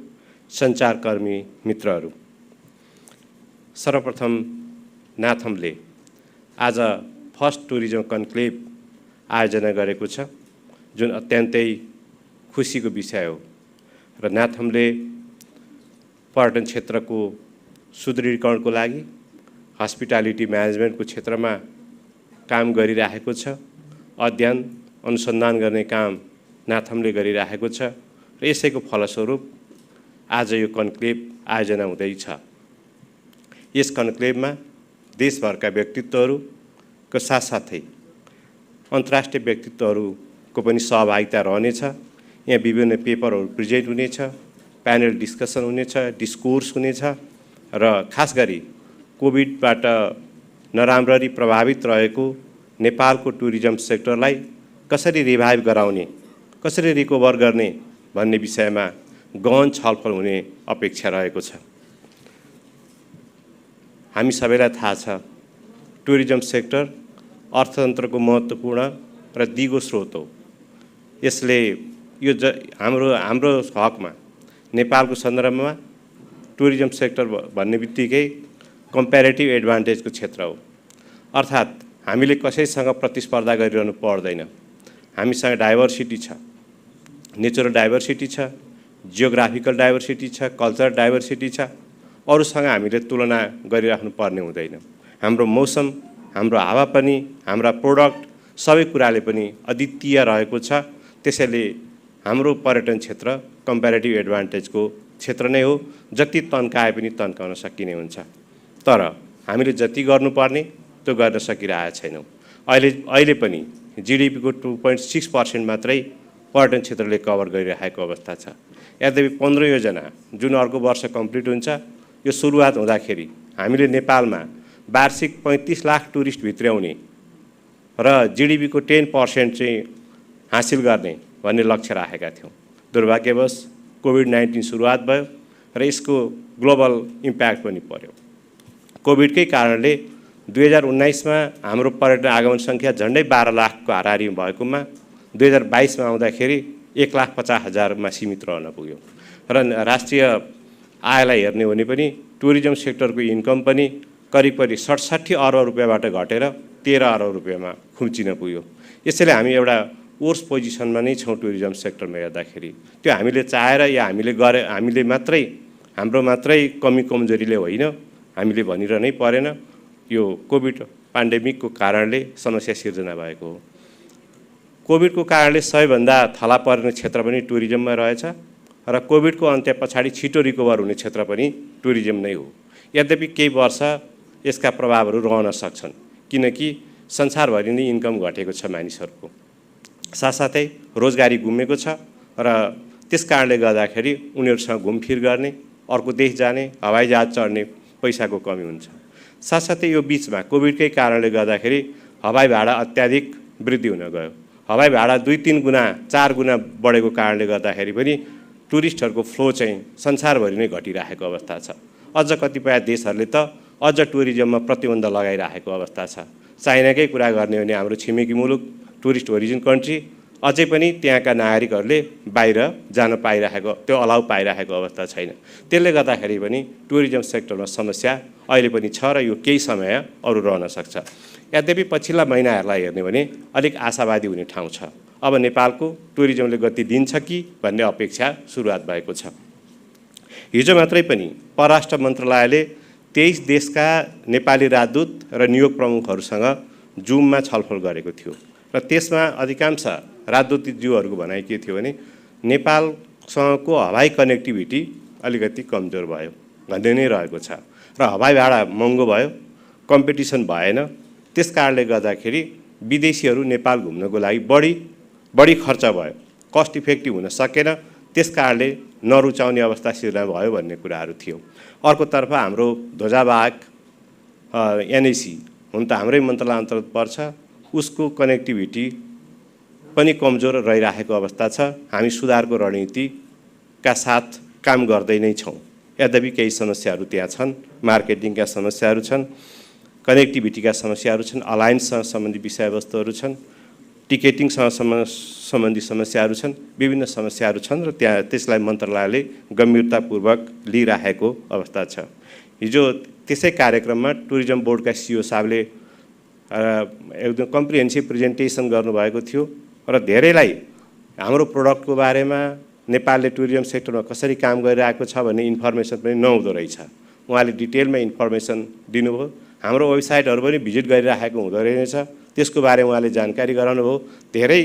सञ्चारकर्मी मित्रहरू, सर्वप्रथम नाथमले आज फर्स्ट टुरिज्म कन्क्लेभ आयोजना गरेको छ, जुन अत्यन्तै खुसीको विषय हो र नाथमले पर्यटन क्षेत्रको सुदृढीकरणको लागि हस्पिटालिटी म्यानेजमेन्टको क्षेत्रमा काम गरिरहेको छ। अध्ययन अनुसन्धान गर्ने काम नाथमले गरिरहेको छ र यसैको फलस्वरूप आज यो कन्क्लेभ आयोजना हुँदैछ। यस कन्क्लेभमा देशभरका व्यक्तित्वहरूको साथसाथै अन्तर्राष्ट्रिय व्यक्तित्वहरूको पनि सहभागिता रहनेछ। यहाँ विभिन्न पेपरहरू प्रेजेन्ट हुनेछ, प्यानल डिस्कसन हुनेछ, डिस्कोर्स हुनेछ र खास गरी कोभिडबाट नराम्ररी प्रभावित रहेको नेपालको टुरिज्म सेक्टरलाई कसरी रिभाइभ गराउने, कसरी रिकभर गर्ने भन्ने विषयमा गहन छलफल हुने अपेक्षा रहेको छ। हामी सबैलाई थाहा छ टुरिज्म सेक्टर अर्थतन्त्रको महत्त्वपूर्ण र दिगो स्रोत हो। यसले यो हाम्रो हकमा नेपालको सन्दर्भमा टुरिज्म सेक्टर भन्ने बित्तिकै कम्पेरेटिभ एडभान्टेजको क्षेत्र हो। अर्थात् हामीले कसैसँग प्रतिस्पर्धा गरिरहनु पर्दैन। हामीसँग डाइभर्सिटी छ, नेचरल डाइभर्सिटी छ, जियोग्राफिकल डाइभर्सिटी छ, कल्चरल डाइभर्सिटी छ। अरूसँग हामीले तुलना गरिराख्नु पर्ने हुँदैन। हाम्रो मौसम, हाम्रो हावापानी, हाम्रा प्रोडक्ट सबै कुराले पनि अद्वितीय रहेको छ। त्यसैले हाम्रो पर्यटन क्षेत्र कम्पेरेटिभ एडभान्टेजको क्षेत्र नै हो। जति तन्काए पनि तन्काउन सकिने हुन्छ, तर हामीले जति गर्नुपर्ने त्यो गर्न सकिरहेका छैनौँ। अहिले पनि जिडिपीको 2.6% मात्रै पर्यटन क्षेत्रले कभर गरिरहेको अवस्था छ। यद्यपि 15 योजना जुन अर्को वर्ष कम्प्लिट हुन्छ, यो सुरुवात हुँदाखेरि हामीले नेपालमा वार्षिक 35 लाख टुरिस्ट भित्र्याउने र जिडिपीको 10% चाहिँ हासिल गर्ने भन्ने लक्ष्य राखेका थियौँ। दुर्भाग्यवश कोभिड-19 सुरुवात भयो र यसको ग्लोबल इम्प्याक्ट पनि पर्यो। कोभिडकै कारणले 2019 मा हाम्रो पर्यटन आगमन सङ्ख्या झन्डै 12 लाखको हाराहारी भएकोमा 2022 मा आउँदाखेरि 1,50,000 मा सीमित रहन पुग्यो र राष्ट्रिय आयलाई हेर्ने हो भने पनि टुरिज्म सेक्टरको इन्कम पनि करिब 67 अर्ब रुपियाँबाट घटेर 13 अर्ब रुपियाँमा खुम्चिन पुग्यो। यसैले हामी एउटा वर्स पोजिसनमा नै छौँ टुरिज्म सेक्टरमा हेर्दाखेरि। त्यो हामीले चाहेर या हामीले मात्रै हाम्रो मात्रै कमी कमजोरीले होइन, हामीले भनिरहनै परेन, यो कोभिड पेन्डेमिकको कारणले समस्या सिर्जना भएको हो। कोभिडको कारणले सबैभन्दा थला पर्ने क्षेत्र पनि टुरिज्ममा रहेछ र कोभिडको अन्त्य पछाडि छिटो रिकभर हुने क्षेत्र पनि टुरिज्म नै हो। यद्यपि केही वर्ष यसका प्रभावहरू रहन सक्छन् किनकि संसारभरि नै इन्कम घटेको छ मानिसहरूको, साथसाथै रोजगारी गुमेको छ र त्यस कारणले गर्दाखेरि उनीहरूसँग घुमफिर गर्ने, अर्को देश जाने, हवाईजहाज चढ्ने पैसाको कमी हुन्छ। साथसाथै यो बिचमा कोभिडकै कारणले गर्दाखेरि हवाई भाडा अत्याधिक वृद्धि हुन गयो। हवाई भाडा 2-3 गुणा 4 गुणा बढेको कारणले गर्दाखेरि पनि टुरिस्टहरूको फ्लो चाहिँ संसारभरि नै घटिरहेको अवस्था छ। अझ कतिपय देशहरूले त अझ टुरिज्ममा प्रतिबन्ध लगाइरहेको अवस्था छ। चाइनाकै कुरा गर्ने हो भने हाम्रो छिमेकी मुलुक टुरिस्ट ओरिजिन कन्ट्री अझै पनि त्यहाँका नागरिकहरूले बाहिर जान पाइरहेको, त्यो अलाउ पाइरहेको अवस्था छैन। त्यसले गर्दाखेरि पनि टुरिज्म सेक्टरमा समस्या अहिले पनि छ र यो केही समय अरू रहन सक्छ। यद्यपि पछिल्ला महिनाहरूलाई हेर्ने भने अलिक आशावादी हुने ठाउँ छ। अब नेपालको टुरिज्मले गति दिन्छ कि भन्ने अपेक्षा सुरुवात भएको छ। हिजो मात्रै पनि परराष्ट्र मन्त्रालयले 23 देशका नेपाली राजदूत र नियोग प्रमुखहरूसँग जुममा छलफल गरेको थियो र त्यसमा अधिकांश राजदूतज्यूहरूको भनाइ के थियो भने नेपालसँगको हवाई कनेक्टिभिटी अलिकति कमजोर भयो भन्ने नै रहेको छ र हवाई भाडा महँगो भयो, कम्पिटिसन भएन। त्यस कारणले गर्दाखेरि विदेशीहरू नेपाल घुम्नको लागि बढी खर्च भयो, कस्ट इफेक्टिभ हुन सकेन। त्यस कारणले नरुचाउने अवस्था सिर्जना भयो भन्ने कुराहरू थियो। अर्कोतर्फ हाम्रो ध्वजावाहक एनएसी हुन त हाम्रै मन्त्रालय अन्तर्गत पर्छ, उसको कनेक्टिभिटी पनि कमजोर रहिरहेको अवस्था छ। हामी सुधारको रणनीतिका साथ काम गर्दै नै छौँ। यद्यपि केही समस्याहरू त्यहाँ छन्, मार्केटिङका समस्याहरू छन्, कनेक्टिभिटीका समस्याहरू छन्, अलायन्ससँग सम्बन्धी विषयवस्तुहरू छन्, टिकेटिङसँग सम्बन्धी समस्याहरू छन्, विभिन्न समस्याहरू छन् र त्यसलाई मन्त्रालयले गम्भीरतापूर्वक लिइरहेको अवस्था छ। हिजो त्यसै कार्यक्रममा टुरिज्म बोर्डका सिइओ साहबले एकदम कम्प्रिहेन्सिभ प्रेजेन्टेसन गर्नुभएको थियो र धेरैलाई हाम्रो प्रोडक्टको बारेमा, नेपालले टुरिज्म सेक्टरमा कसरी काम गरिरहेको छ भन्ने इन्फर्मेसन पनि नहुँदो रहेछ। उहाँले डिटेलमा इन्फर्मेसन दिनुभयो। हाम्रो वेबसाइटहरू पनि भिजिट गरिरहेको हुँदो रहेछ, त्यसको बारेमा उहाँले जानकारी गराउनुभयो। धेरै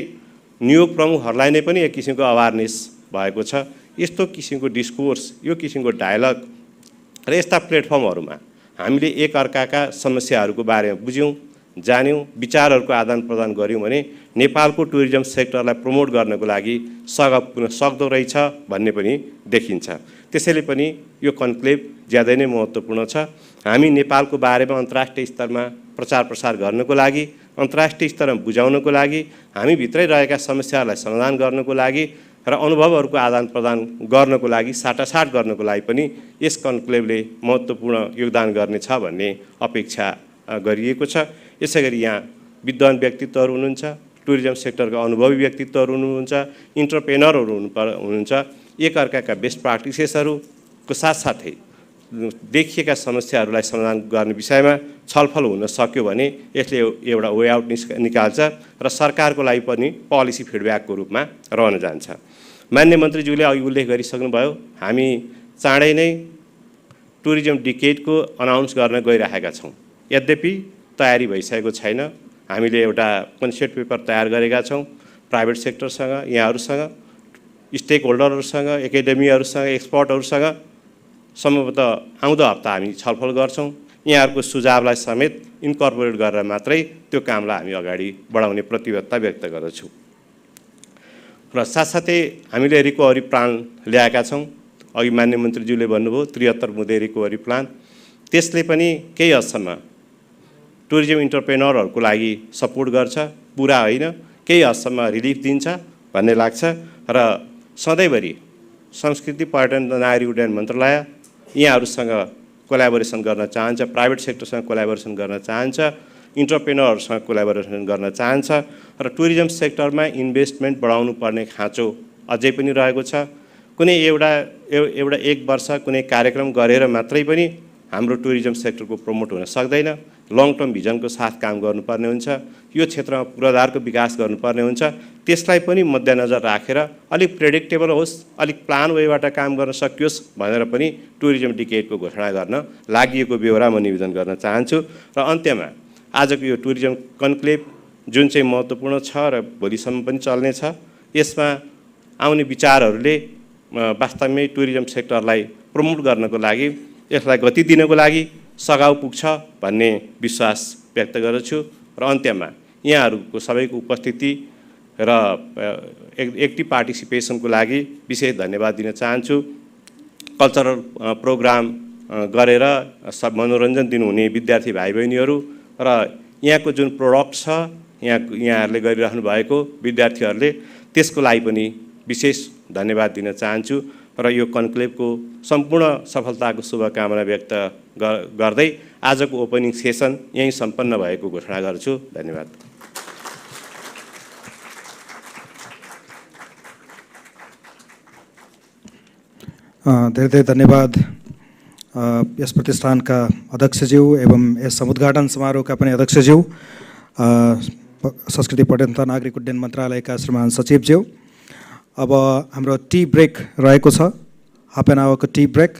नियोग प्रमुखहरूलाई नै पनि एक किसिमको अवेरनेस भएको छ। यस्तो किसिमको डिस्कोर्स, यो किसिमको डायलग र यस्ता प्लेटफर्महरूमा हामीले एकअर्काका समस्याहरूको बारेमा बुझ्यौँ, जान्यौँ, विचारहरूको आदान प्रदान गऱ्यौँ भने नेपालको टुरिज्म सेक्टरलाई प्रमोट गर्नको लागि पुन सक्दो रहेछ भन्ने पनि देखिन्छ। त्यसैले पनि यो कन्क्लेभ ज्यादै नै महत्त्वपूर्ण छ। हामी नेपालको बारेमा अन्तर्राष्ट्रिय स्तरमा प्रचार प्रसार गर्नको लागि, अन्तर्राष्ट्रिय स्तरमा बुझाउनको लागि, हामी भित्रै रहेका समस्याहरूलाई समाधान गर्नको लागि र अनुभवहरूको आदान प्रदान गर्नको लागि, साटासाट गर्नको लागि पनि यस कन्क्लेभले महत्त्वपूर्ण योगदान गर्नेछ भन्ने अपेक्षा गरिएको छ। यसैगरी यहाँ विद्वान व्यक्तित्वहरू हुनुहुन्छ, टुरिज्म सेक्टरका अनुभवी व्यक्तित्वहरू हुनुहुन्छ, इन्टरप्रेनरहरू हुनुहुन्छ। एकअर्काका बेस्ट प्र्याक्टिसेसहरूको साथसाथै देखिएका समस्याहरूलाई समाधान गर्ने विषयमा छलफल हुन सक्यो भने यसले एउटा वे आउट निकाल्छ र सरकारको लागि पनि पोलिसी फिडब्याकको रूपमा रहन जान्छ। मान्य मन्त्रीज्यूले अघि उल्लेख गरिसक्नुभयो, हामी चाँडै नै टुरिज्म डिकेडको अनाउन्स गर्न गइरहेका छौँ। यद्यपि तयारी भइसकेको छैन। हामीले एउटा कन्सेप्ट पेपर तयार गरेका छौँ प्राइभेट सेक्टरसँग, यहाँहरूसँग, स्टेक होल्डरहरूसँग, एकाडेमीहरूसँग, एक्सपर्टहरूसँग। सम्भवतः आउँदो हप्ता हामी छलफल गर्छौँ। यहाँहरूको सुझावलाई समेत इन्कर्पोरेट गरेर मात्रै त्यो कामलाई हामी अगाडि बढाउने प्रतिबद्धता व्यक्त गर्दछौँ। र साथसाथै हामीले रिकभरी प्लान ल्याएका छौँ। अघि मान्य मन्त्रीज्यूले भन्नुभयो 73 मुदे रिकभरी प्लान। त्यसले पनि केही हदसम्म टुरिज्म इन्टरप्रेनरहरूको लागि सपोर्ट गर्छ, पुरा होइन केही हदसम्म रिलिफ दिन्छ भन्ने लाग्छ। र सधैँभरि संस्कृति पर्यटन र नागरिक उड्डयन मन्त्रालय यहाँहरूसँग कोलाबोरेसन गर्न चाहन्छ, प्राइभेट सेक्टरसँग कोलाबोरेसन गर्न चाहन्छ, इन्टरप्रेनरहरूसँग कोलाबोरेसन गर्न चाहन्छ र टुरिज्म सेक्टरमा इन्भेस्टमेन्ट बढाउनु पर्ने खाँचो अझै पनि रहेको छ। कुनै एउटा एक वर्ष कुनै कार्यक्रम गरेर मात्रै पनि हाम्रो टुरिज्म सेक्टरको प्रमोट हुन सक्दैन। लङ टर्म भिजनको साथ काम गर्नुपर्ने हुन्छ, यो क्षेत्रमा पूर्वाधारको विकास गर्नुपर्ने हुन्छ। त्यसलाई पनि मध्यनजर राखेर अलिक प्रेडिक्टेबल होस्, अलिक प्लान वेबाट काम गर्न सकियोस् भनेर पनि टुरिज्म डिकेडको घोषणा गर्न लागि बेहोरा म निवेदन गर्न चाहन्छु। र अन्त्यमा आजको यो टुरिज्म कन्क्लेभ जुन चाहिँ महत्त्वपूर्ण छ र भोलिसम्म पनि चल्नेछ, यसमा आउने विचारहरूले वास्तवमै टुरिज्म सेक्टरलाई प्रमोट गर्नको लागि, यसलाई गति दिनको लागि सघाउ पुग्छ भन्ने विश्वास व्यक्त गर्दछु। र अन्त्यमा यहाँहरूको सबैको उपस्थिति र एक्टिभ पार्टिसिपेसनको लागि विशेष धन्यवाद दिन चाहन्छु। कल्चरल प्रोग्राम गरेर सब मनोरञ्जन दिनुहुने विद्यार्थी भाइ बहिनीहरू र यहाँको जुन प्रोडक्ट छ यहाँहरूले गरिराख्नु भएको विद्यार्थीहरूले, त्यसको लागि पनि विशेष धन्यवाद दिन चाहन्छु। र यो कन्क्लेभको सम्पूर्ण सफलताको शुभकामना व्यक्त गर्दै आजको ओपनिङ सेसन यहीँ सम्पन्न भएको घोषणा गर्छु। धन्यवाद। धेरै धेरै धन्यवाद यस प्रतिष्ठानका अध्यक्षज्यू एवं यस समुद्घाटन समारोहका पनि अध्यक्षज्यू, संस्कृति पर्यटन तथा नागरिक उड्डयन मन्त्रालयका श्रीमान सचिवज्यू। अब हाम्रो टी ब्रेक रहेको छ, हाफ एन आवरको टी ब्रेक।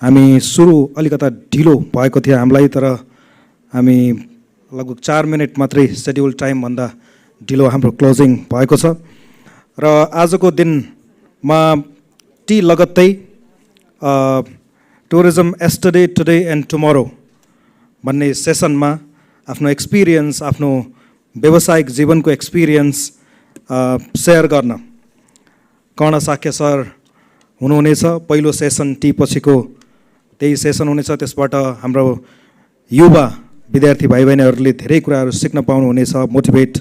हामी सुरु अलिकता ढिलो भएको थियो हामीलाई, तर हामी लगभग 4 मिनट मात्रै सेड्युल टाइमभन्दा ढिलो हाम्रो क्लोजिङ भएको छ। र आजको दिनमा टी लगत्तै tourism yesterday, today and tomorrow भन्ने सेसनमा आफ्नो एक्सपिरियन्स, आफ्नो व्यावसायिक जीवनको एक्सपिरियन्स सेयर गर्न कर्ण साक्य सर हुनुहुनेछ। पहिलो सेसन टी पछिको त्यही सेसन हुनेछ। त्यसबाट हाम्रो युवा विद्यार्थी भाइ बहिनीहरूले धेरै कुराहरू सिक्न पाउनुहुनेछ, मोटिभेट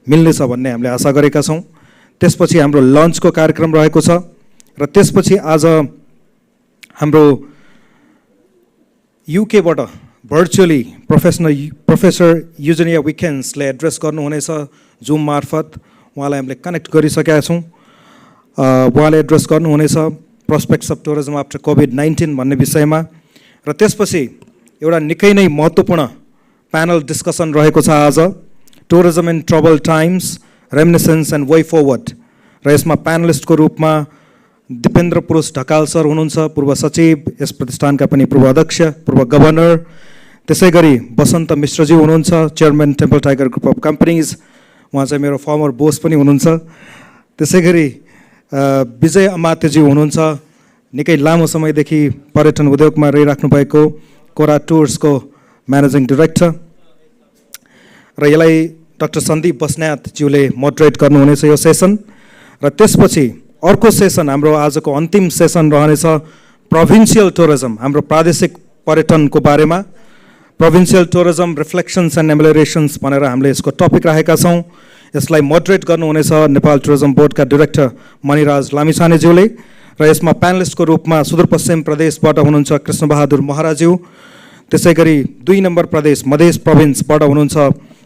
मिल्नेछ भन्ने हामीले आशा गरेका छौँ। त्यसपछि हाम्रो लन्चको कार्यक्रम रहेको छ र त्यसपछि आज हाम्रो युकेबाट भर्चुअली प्रोफेसर युजेनिया विकेन्सले एड्रेस गर्नुहुनेछ जुम मार्फत। उहाँलाई हामीले कनेक्ट गरिसकेका छौँ। उहाँले एड्रेस गर्नुहुनेछ prospects of tourism after COVID-19 भन्ने विषयमा। र त्यसपछि एउटा निकै नै महत्त्वपूर्ण प्यानल डिस्कसन रहेको छ आज, tourism in trouble times, reminiscence and way forward. र यसमा प्यानलिस्टको रूपमा दिपेन्द्र पुरुष ढकाल सर हुनुहुन्छ, पूर्व सचिव, यस प्रतिष्ठानका पनि पूर्व अध्यक्ष, पूर्व गभर्नर। त्यसै गरी वसन्त मिश्रजी हुनुहुन्छ, chairman temple tiger group of companies, उहाँ चाहिँ मेरो फर्मर बोस पनि हुनुहुन्छ। त्यसै गरी विजय अमात्यजी हुनुहुन्छ, निकै लामो समयदेखि पर्यटन उद्योगमा रहिराख्नु भएको कोरा टुर्सको म्यानेजिङ डिरेक्टर। र यसलाई डाक्टर सन्दीप बस्नेतज्यूले मोडरेट गर्नुहुनेछ यो सेसन। र त्यसपछि अर्को सेसन हाम्रो आजको अन्तिम सेसन रहनेछ प्रोभिन्सियल टुरिज्म, हाम्रो प्रादेशिक पर्यटनको बारेमा। प्रोभिन्सियल टुरिज्म रिफ्लेक्सन्स एन्ड एमेलिरेसन्स भनेर हामीले यसको टपिक राखेका छौँ। यसलाई मोडरेट गर्नुहुनेछ नेपाल टुरिज्म बोर्डका डिरेक्टर मणिराज लामिछानेज्यूले। र यसमा प्यानलिस्टको रूपमा सुदूरपश्चिम प्रदेशबाट हुनुहुन्छ कृष्णबहादुर महराज्यू। त्यसै गरी 2 नम्बर प्रदेश मधेस प्रोभिन्सबाट हुनुहुन्छ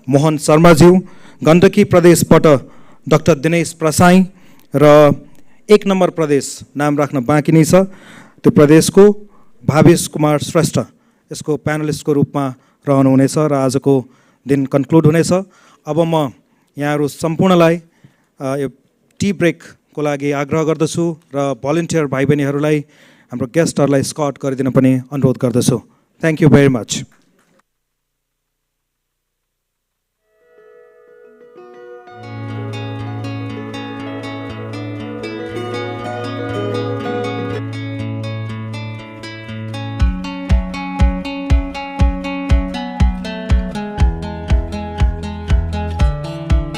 मोहन शर्माज्यू। गण्डकी प्रदेशबाट डाक्टर दिनेश प्रसाई र 1 नम्बर प्रदेश नाम राख्न बाँकी नै छ, त्यो प्रदेशको भावेश कुमार श्रेष्ठ यसको प्यानलिस्टको रूपमा रहनुहुनेछ। र आजको दिन कन्क्लुड हुनेछ। अब म यहाँहरू सम्पूर्णलाई यो टी ब्रेकको लागि आग्रह गर्दछु र भलिन्टियर भाइ बहिनीहरूलाई, हाम्रो गेस्टहरूलाई स्कट गरिदिन पनि अनुरोध गर्दछु। Thank you very much.